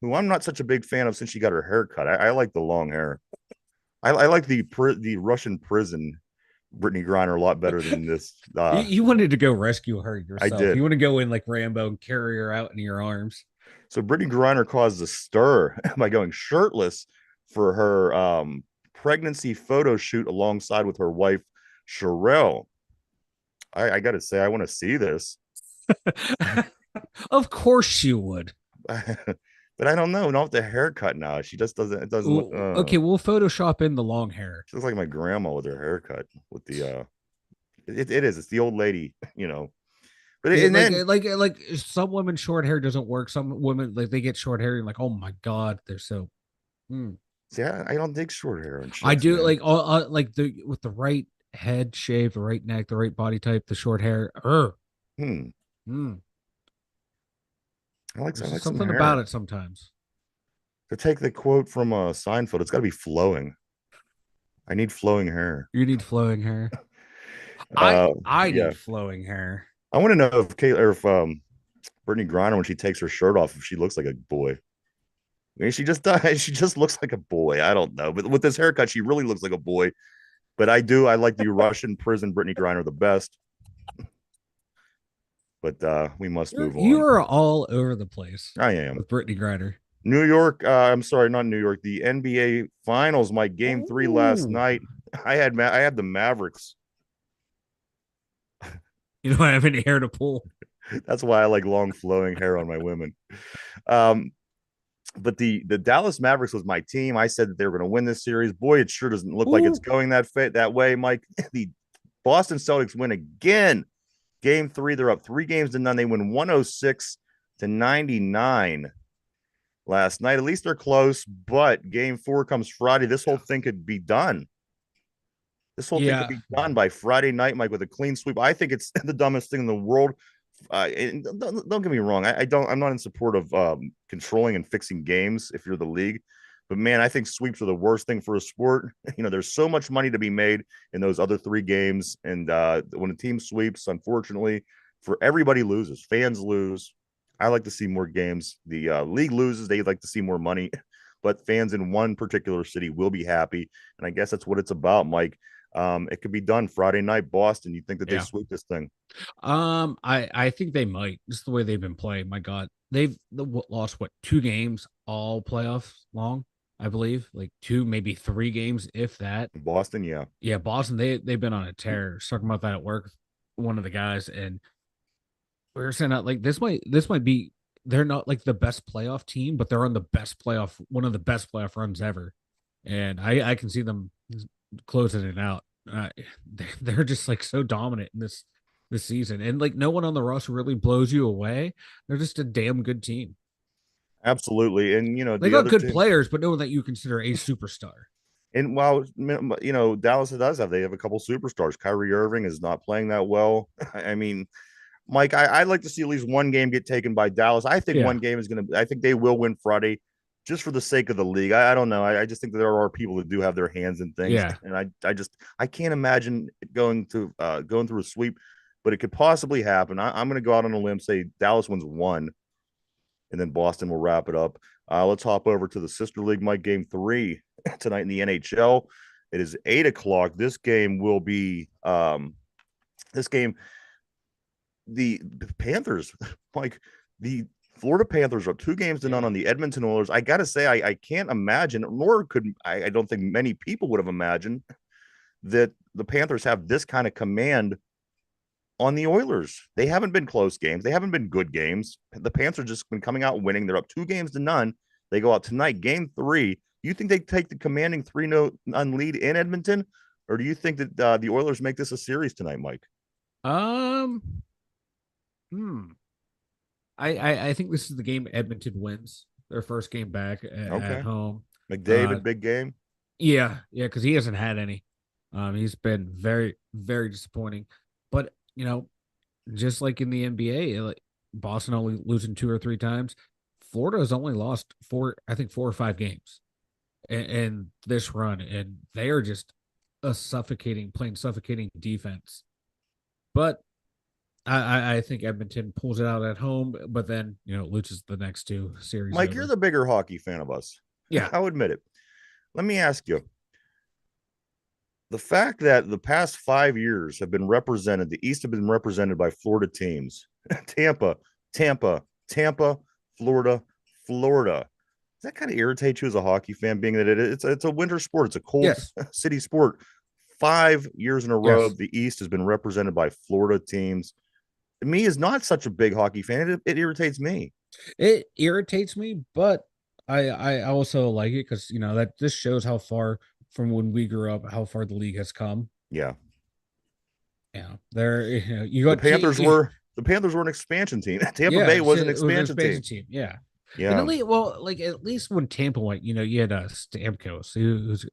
who I'm not such a big fan of since she got her hair cut. I like the long hair. I like the Russian prison Brittany Griner a lot better than this. You wanted to go rescue her yourself. I did. You want to go in like Rambo and carry her out in your arms. So Brittany Griner caused a stir by going shirtless for her pregnancy photo shoot alongside with her wife Sherelle. I got to say, I want to see this. Of course you would. But I don't know. Not with the haircut now. She just doesn't. It doesn't look. Okay, we'll Photoshop in the long hair. She looks like my grandma with her haircut. With the it is. It's the old lady, you know. But Yeah, and then like some women short hair doesn't work. Some women like they get short hair and like, oh my god, they're so. see, I don't dig short hair and shit. I do like the with the right head shape, the right neck, the right body type, the short hair. Hmm. Mm. I like There's some something hair. about it sometimes. To take the quote from Seinfeld, it's got to be flowing. I need flowing hair. You need flowing hair. Uh, I yeah. need flowing hair. I want to know if Kayla or if Brittany Griner, when she takes her shirt off, if she looks like a boy. I mean, she just does. She just looks like a boy. I don't know, but with this haircut, she really looks like a boy. But I like the Russian prison Brittany Griner the best. But we must move You on. are all over the place I am. with Brittany Griner. New York. I'm sorry, not New York. The NBA Finals. My game 3 last Ooh. night. I had the Mavericks. You don't have any hair to pull. That's why I like long flowing hair on my women. But the Dallas Mavericks was my team. I said that they were going to win this series. Boy, it sure doesn't look like it's going that way, Mike. The Boston Celtics win again. Game 3, they're up 3-0. They win 106-99 last night. At least they're close, but game 4 comes Friday. This whole thing could be done. This whole thing could be done by Friday night, Mike, with a clean sweep. I think it's the dumbest thing in the world. And don't get me wrong. I'm not in support of controlling and fixing games if you're the league. But man, I think sweeps are the worst thing for a sport. You know, there's so much money to be made in those other 3 games. And when a team sweeps, unfortunately, for everybody loses. Fans lose. I like to see more games. The league loses. They like to see more money. But fans in one particular city will be happy. And I guess that's what it's about, Mike. It could be done Friday night, Boston. You think that they sweep this thing? I think they might. Just the way they've been playing. My God, they've lost 2 games all playoffs long. I believe like 2, maybe 3 games, if that. Boston, yeah, Boston. They've been on a tear. I was talking about that at work. One of the guys, and we were saying that like this might be. They're not like the best playoff team, but they're on one of the best playoff runs ever, and I can see them closing it out. They're just like so dominant in this season, and like no one on the roster really blows you away. They're just a damn good team. Absolutely. And you know, they got good players, but no one that you consider a superstar. And while you know Dallas they have a couple superstars. Kyrie Irving is not playing that well. I mean, Mike, I'd like to see at least one game get taken by Dallas. I think one game is I think they will win Friday, just for the sake of the league. I don't know. I just think that there are people that do have their hands in things. Yeah. And I can't imagine it going through a sweep, but it could possibly happen. I'm going to go out on a limb, say Dallas wins 1, and then Boston will wrap it up. Let's hop over to the sister league, Mike. Game 3 tonight in the NHL. It is 8:00. This game will be the Panthers, Mike. The Florida Panthers are up 2-0 on the Edmonton Oilers. I gotta say, I can't imagine, nor could I don't think many people would have imagined that the Panthers have this kind of command on the Oilers. They haven't been close games. They haven't been good games. The Panthers just been coming out winning. They're up 2-0. They go out tonight, game 3. Do you think they take the commanding 3-0 lead in Edmonton, or do you think that the Oilers make this a series tonight, Mike? I think this is the game Edmonton wins their first game back at home. McDavid, big game. Yeah, yeah, because he hasn't had any. He's been very, very disappointing. But just like in the NBA, like Boston only losing 2 or 3 times. Florida has only lost four, I think 4 or 5 games in this run, and they are just playing suffocating defense. But I think Edmonton pulls it out at home, but then loses the next 2 series Mike, you're over. the bigger hockey fan of us. Yeah. I'll admit it. Let me ask you, the fact that the past 5 years have been represented, the East have been represented by Florida teams. Tampa, Tampa, Tampa, Florida, Florida. Does that kind of irritate you as a hockey fan, being that it's a winter sport, it's a cold Yes. city sport? 5 years in a row, Yes. the East has been represented by Florida teams. Me is not such a big hockey fan. It irritates me. It irritates me, but I also like it because that this shows how far from when we grew up, how far the league has come. Yeah. Yeah, there you The got Panthers were the Panthers were an expansion team. Tampa yeah, Bay was an it was an expansion team. expansion team. Yeah, and Yeah. at least when Tampa went, you had Stamkos, who's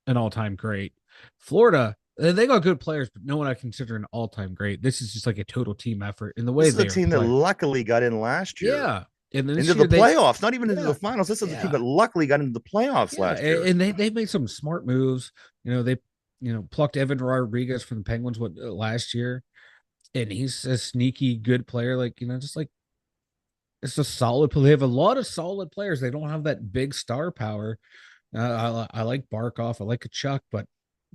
an all time great. Florida, they got good players, but no one I consider an all time great. This is just like a total team effort in the This way is a they are team that playing. luckily got in last year. Yeah, and then Into this the year playoffs, not even into the yeah, finals. This is a team yeah. that luckily got into the playoffs Yeah, last year. and they made some smart moves. They plucked Evan Rodriguez from the Penguins last year, and he's a sneaky good player. Like just like it's a solid. They have a lot of solid players. They don't have that big star power. I like Barkov. I like a Chuck, but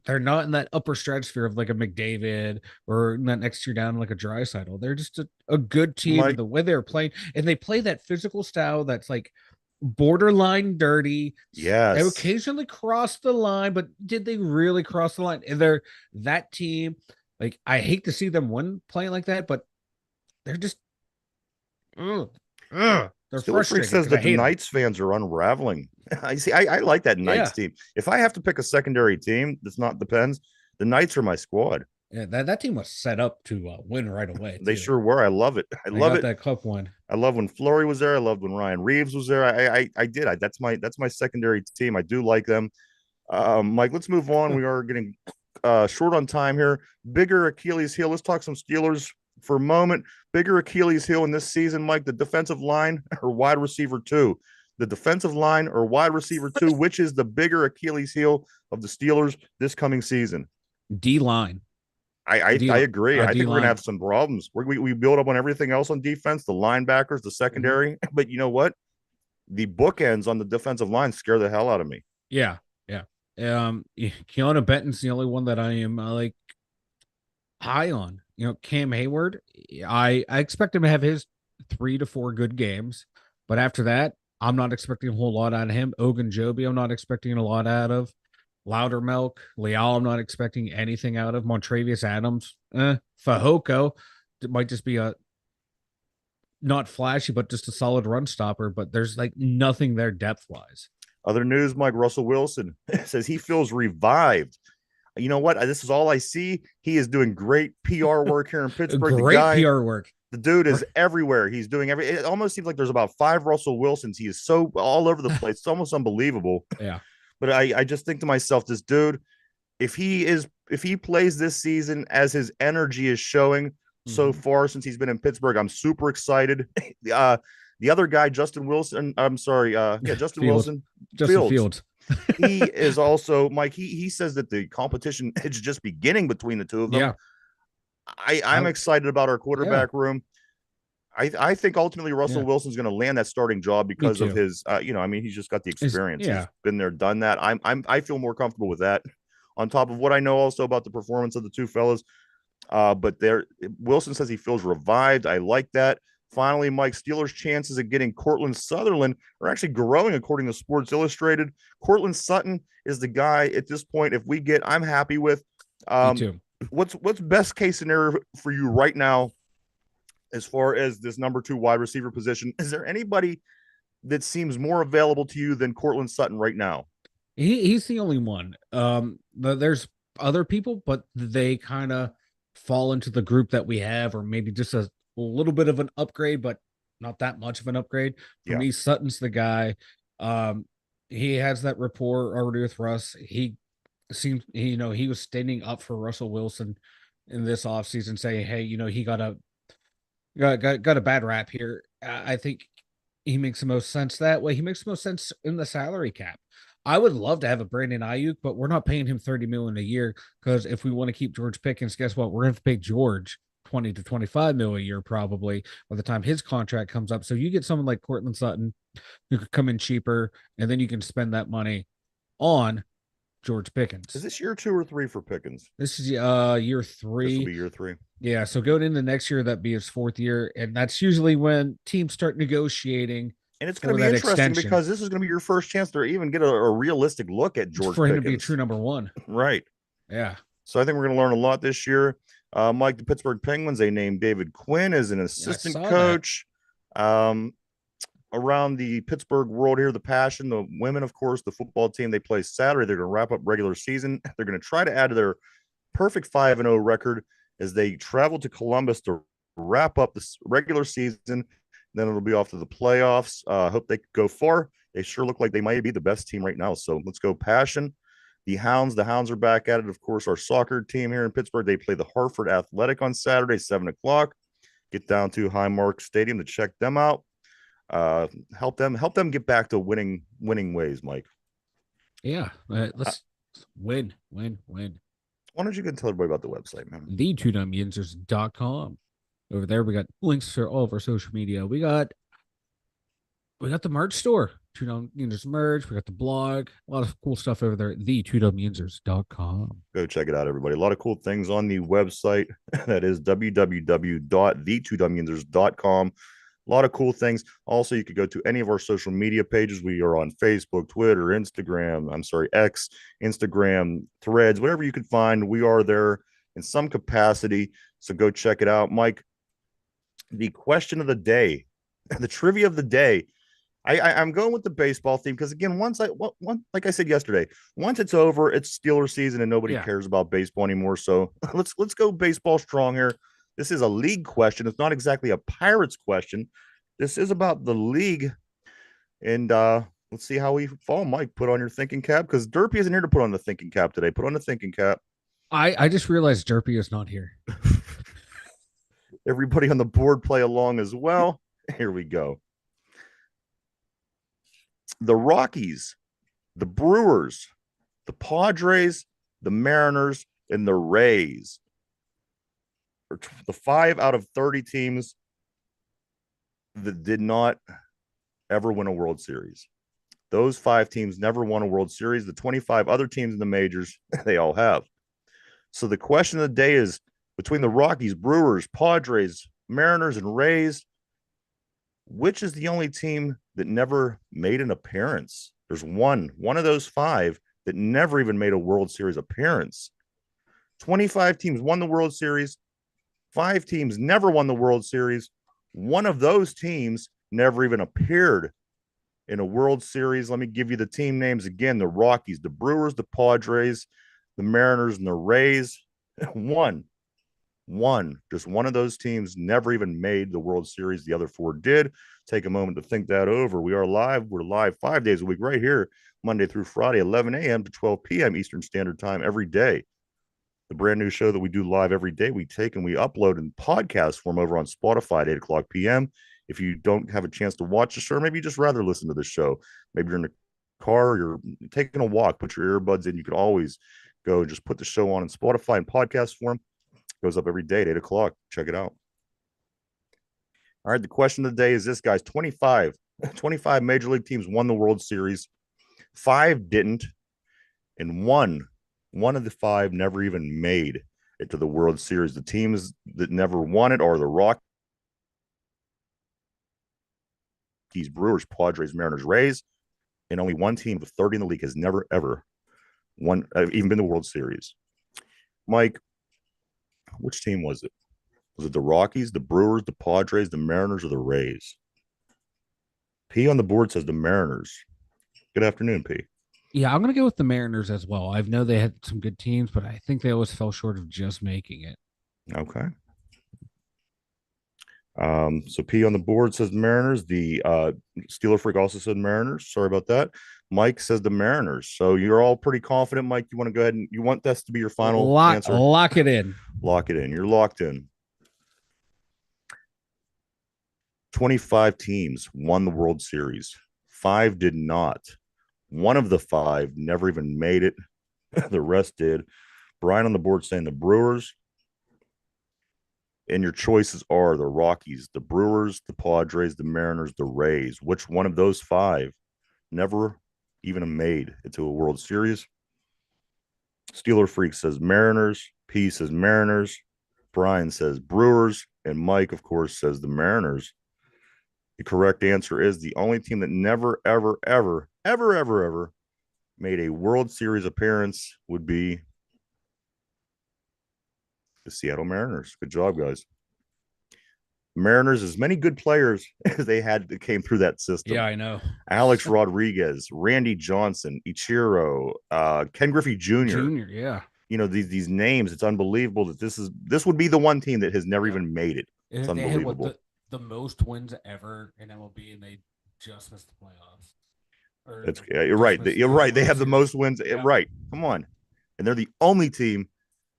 they're not in that upper stratosphere of like a McDavid or not next year down like a Draisaitl. They're just a good team, and Mike, the way they're playing, and they play that physical style that's like borderline dirty. They yes. occasionally cross the line, but did they really cross the line? And they're that team. Like I hate to see them win playing like that, but they're just ugh, they're Steeler Freak frustrating says because I that the hate them. Knights fans are unraveling. I see. I like that Knights Yeah, team. If I have to pick a secondary team, that's not depends. The Knights are my squad. yeah. That team was set up to win right away They too. sure were. I love it. I They love got it. that cup one. I love when Fleury was there. I loved when Ryan Reeves was there. I did. That's my secondary team. I do like them. Mike, let's move on. We are getting short on time here. Bigger Achilles heel. Let's talk some Steelers for a moment. Bigger Achilles heel in this season, Mike, the defensive line or wide receiver two? The defensive line or wide receiver two, which is the bigger Achilles heel of the Steelers this coming season? D line. I agree. I D think we're gonna line. have some problems. We build up on everything else on defense, the linebackers, the secondary. But you know what? The bookends on the defensive line scare the hell out of me. Yeah, yeah. Keanu Benton's the only one that I am like high on. Cam Hayward. I expect him to have his 3 to 4 good games, but after that, I'm not expecting a whole lot out of him. Ogunjobi, I'm not expecting a lot out of. Loudermilk, Leal, I'm not expecting anything out of. Montravius Adams, Fahoko, it might just be a not flashy, but just a solid run stopper. But there's like nothing there depth wise. Other news, Mike Russell Wilson says he feels revived. You know what? This is all I see. He is doing great PR work here in Pittsburgh. Great PR work. The dude is everywhere. He's doing It almost seems like there's about 5 Russell Wilsons. He is so all over the place. It's almost unbelievable. Yeah. But I just think to myself, this dude, if he plays this season as his energy is showing so far since he's been in Pittsburgh, I'm super excited. The other guy, Justin Wilson, I'm sorry, Justin Wilson, Justin Fields. He is also Mike. He says that the competition is just beginning between the two of them. Yeah. I'm excited about our quarterback room. I think ultimately Russell Wilson's going to land that starting job because of his, he's just got the experience. He's been there, done that. I feel more comfortable with that. On top of what I know also about the performance of the two fellas, but Wilson says he feels revived. I like that. Finally, Mike, Steelers' chances of getting Cortland Sutherland are actually growing according to Sports Illustrated. Cortland Sutton is the guy at this point. If we get, I'm happy with. Me too. What's best case scenario for you right now as far as this number 2 wide receiver position? Is there anybody that seems more available to you than Cortland Sutton right now? He's the only one. There's other people, but they kind of fall into the group that we have, or maybe just a little bit of an upgrade, but not that much of an upgrade. For me, Sutton's the guy. he has that rapport already with Russ. He seems, he was standing up for Russell Wilson in this offseason, saying, hey, he got a bad rap here. I think he makes the most sense that way. He makes the most sense in the salary cap. I would love to have a Brandon Ayuk, but we're not paying him 30 million a year, because if we want to keep George Pickens, guess what? We're going to have to pay George 20 to 25 mil a year probably by the time his contract comes up. So you get someone like Cortland Sutton who could come in cheaper, and then you can spend that money on George Pickens. Is this year 2 or 3 for Pickens? This is year This will 3. be year 3. Yeah, so going into next year, that'd be his 4th year, and that's usually when teams start negotiating. And it's going to for be that interesting extension. because this is going to be your first chance to even get a realistic look at George for him Pickens. to be a true number 1. Right. Yeah. So I think we're going to learn a lot this year. Mike, the Pittsburgh Penguins, they named David Quinn as an assistant coach. Around the Pittsburgh world here, the Passion, the women, of course, the football team, they play Saturday. They're going to wrap up regular season. They're going to try to add to their perfect 5-0 record as they travel to Columbus to wrap up this regular season. Then it'll be off to the playoffs. Hope they go far. They sure look like they might be the best team right now. So let's go Passion. The Hounds are back at it. Of course, our soccer team here in Pittsburgh, they play the Hartford Athletic on Saturday, 7 o'clock. Get down to Highmark Stadium to check them out. Help them get back to winning ways, Mike. Yeah. Let's win. Why don't you go tell everybody about the website, man? The2dumyinzers.com. Over there, we got links for all of our social media. We got the merch store, 2 Yinzers merch. We got the blog, a lot of cool stuff over there. The2dumyinzers.com. Go check it out, everybody. A lot of cool things on the website. That is www.the2dumyinzers.com. A lot of cool things. Also, you could go to any of our social media pages. We are on Facebook, Twitter, X, Instagram, Threads, whatever you could find. We are there in some capacity. So go check it out. Mike, the question of the day, the trivia of the day. I'm going with the baseball theme because, again, like I said yesterday, once it's over, it's Steelers season and nobody cares about baseball anymore. So let's go baseball strong here. This is a league question. It's not exactly a Pirates question. This is about the league. And let's see how we fall. Mike, put on your thinking cap, because Derpy isn't here to put on the thinking cap today. Put on the thinking cap. I just realized Derpy is not here. Everybody on the board play along as well. Here we go. The Rockies, the Brewers, the Padres, the Mariners, and the Rays are the 5 out of 30 teams that did not ever win a World Series. Those 5 teams never won a World Series. The 25 other teams in the majors, they all have. So the question of the day is, between the Rockies, Brewers, Padres, Mariners, and Rays, which is the only team that never made an appearance? There's one of those 5 that never even made a World Series appearance. 25 teams won the World Series. 5 teams never won the World Series. One of those teams never even appeared in a World Series. Let me give you the team names again: the Rockies, the Brewers, the Padres, the Mariners, and the Rays. Just one of those teams never even made the World Series. The other 4 did. Take a moment to think that over. We are live. We're live 5 days a week right here, Monday through Friday, 11 a.m. to 12 p.m. Eastern Standard Time every day. The brand new show that we do live every day, we take and we upload in podcast form over on Spotify at 8 o'clock p.m. If you don't have a chance to watch the show, maybe you just rather listen to the show. Maybe you're in the car, you're taking a walk, put your earbuds in. You can always go and just put the show on in Spotify in podcast form. It goes up every day at 8 o'clock. Check it out. All right, the question of the day is this, guys. 25 major league teams won the World Series. 5 didn't, and one of the 5 never even made it to the World Series. The teams that never won it are the Rockies, Brewers, Padres, Mariners, Rays, and only one team of 30 in the league has never, ever won, even been to the World Series. Mike, which team was it? Was it the Rockies, the Brewers, the Padres, the Mariners, or the Rays? P on the board says the Mariners. Good afternoon, P. Yeah, I'm going to go with the Mariners as well. I know they had some good teams, but I think they always fell short of just making it. Okay. So P on the board says Mariners. The Steeler Freak also said Mariners. Sorry about that. Mike says the Mariners. So you're all pretty confident, Mike. You want to go ahead and you want this to be your final answer? Lock it in. Lock it in. You're locked in. 25 teams won the World Series. 5 did not. One of the 5 never even made it. The rest did. Brian on the board saying the Brewers. And your choices are the Rockies, the Brewers, the Padres, the Mariners, the Rays. Which one of those 5 never even made it to a World Series? Steeler Freak says Mariners. P says Mariners. Brian says Brewers. And Mike, of course, says the Mariners. The correct answer is the only team that never, ever made a World Series appearance would be the Seattle Mariners. Good job, guys. Mariners, as many good players as they had that came through that system. Yeah, I know. Alex Rodriguez, Randy Johnson, Ichiro, Ken Griffey Jr. Yeah. You know, these names, it's unbelievable that this would be the one team that has never even made it. It's They had unbelievable. the most wins ever in MLB, and they just missed the playoffs. You're right. You're right. They have the most wins. Yeah. Right. Come on. And they're the only team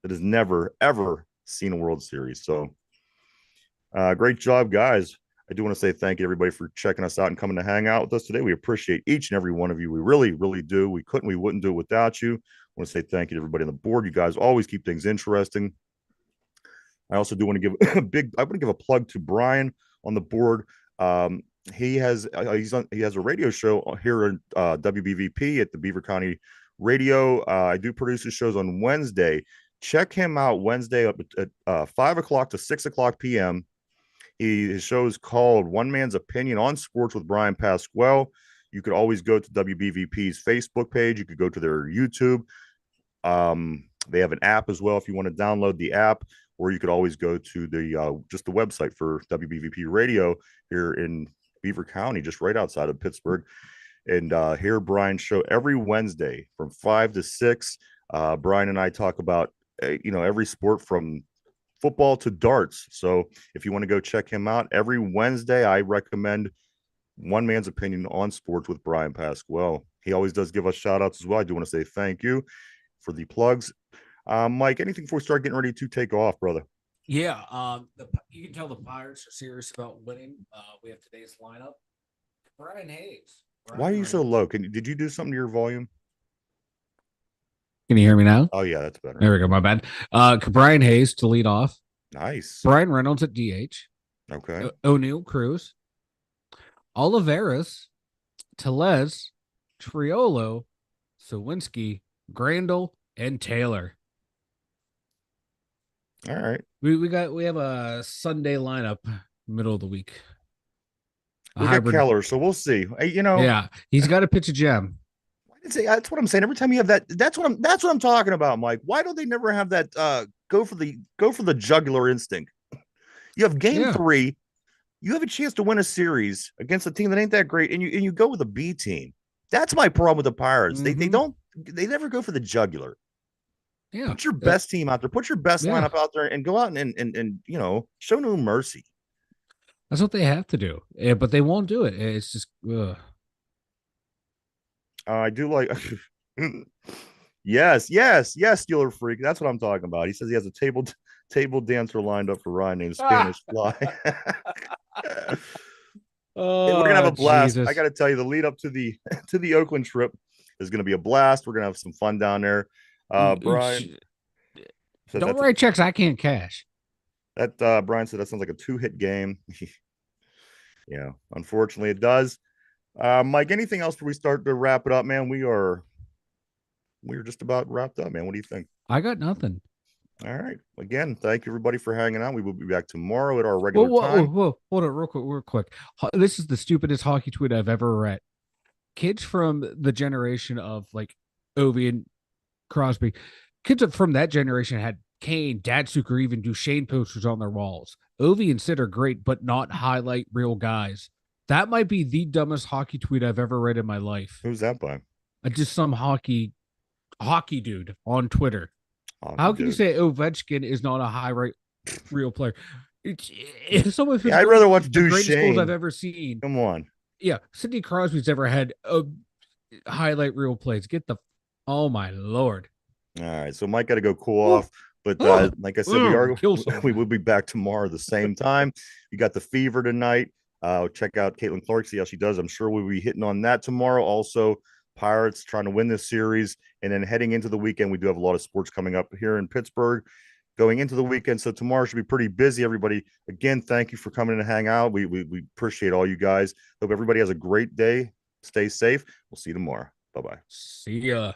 that has never, ever seen a World Series. So great job, guys. I do want to say thank you, everybody, for checking us out and coming to hang out with us today. We appreciate each and every one of you. We really, really do. We wouldn't do it without you. I want to say thank you to everybody on the board. You guys always keep things interesting. I also do want to give a plug to Brian on the board. He has a radio show here in WBVP at the Beaver County Radio. I do produce his shows on Wednesday. Check him out Wednesday up at 5 o'clock to 6 o'clock p.m. His show is called One Man's Opinion on Sports with Brian Pasquale. You could always go to WBVP's Facebook page. You could go to their YouTube. They have an app as well if you want to download the app, or you could always go to the just the website for WBVP Radio here in Beaver County, just right outside of Pittsburgh. And hear Brian's show every Wednesday from 5 to 6. Brian and I talk about every sport from football to darts. So if you want to go check him out every Wednesday, I recommend One Man's Opinion on Sports with Brian Pasquale. He always does give us shout outs as well. I do want to say thank you for the plugs. Mike, anything before we start getting ready to take off, brother? Yeah. You can tell the Pirates are serious about winning. We have today's lineup. Brian Hayes. Why are you so low? Did you do something to your volume? Can you hear me now? Oh yeah, that's better. There we go. My bad. Brian Hayes to lead off. Nice. Brian Reynolds at DH. Okay. O'Neill Cruz. Oliveras. Tellez. Triolo. Sawinski. Grandal. And Taylor. All right. We have a Sunday lineup middle of the week. We got Keller, so we'll see. Yeah, he's got to pitch a gem. That's what I'm saying. Every time you have that, that's what I'm talking about, Mike. Why don't they never have that go for the jugular instinct? You have game 3, you have a chance to win a series against a team that ain't that great, and you go with a B team. That's my problem with the Pirates. Mm-hmm. They never go for the jugular. Yeah. Put your best team out there, put your best lineup out there, and go out and show no mercy. That's what they have to do. Yeah, but they won't do it. It's just I do like yes, Steeler Freak. That's what I'm talking about. He says he has a table dancer lined up for Ryan named Spanish Fly. We're gonna have a blast. Jesus. I gotta tell you, the lead up to the Oakland trip is gonna be a blast. We're gonna have some fun down there. Brian, don't write checks I can't cash. That Brian said that sounds like a 2-hit game. Yeah, unfortunately it does. Mike, anything else before we start to wrap it up, man? We're just about wrapped up, man. What do you think? I got nothing. All right. Again, thank you everybody for hanging out. We will be back tomorrow at our regular time. Whoa, hold on real quick. This is the stupidest hockey tweet I've ever read. Kids from the generation of like Ovi and Crosby, kids from that generation had Kane, Datsuk, or even Duchesne posters on their walls. Ovi and Sid are great, but not highlight real guys. That might be the dumbest hockey tweet I've ever read in my life. Who's that by? Just some hockey dude on Twitter. How can you say Ovechkin is not a highlight real player? It's some of his I'd rather watch the greatest Duchesne. goals I've ever seen. Come on. Yeah, Sidney Crosby's ever had highlight reel plays. Get the, oh my Lord. All right. So Mike got to go cool Ooh. off. But Oh, like I said, we are kill someone. we will be back tomorrow at the same time. You got the fever tonight. Check out Caitlin Clark, see how she does. I'm sure we'll be hitting on that tomorrow. Also, Pirates trying to win this series. And then heading into the weekend, we do have a lot of sports coming up here in Pittsburgh going into the weekend. So tomorrow should be pretty busy. Everybody, again, thank you for coming in to hang out. We appreciate all you guys. Hope everybody has a great day. Stay safe. We'll see you tomorrow. Bye-bye. See ya.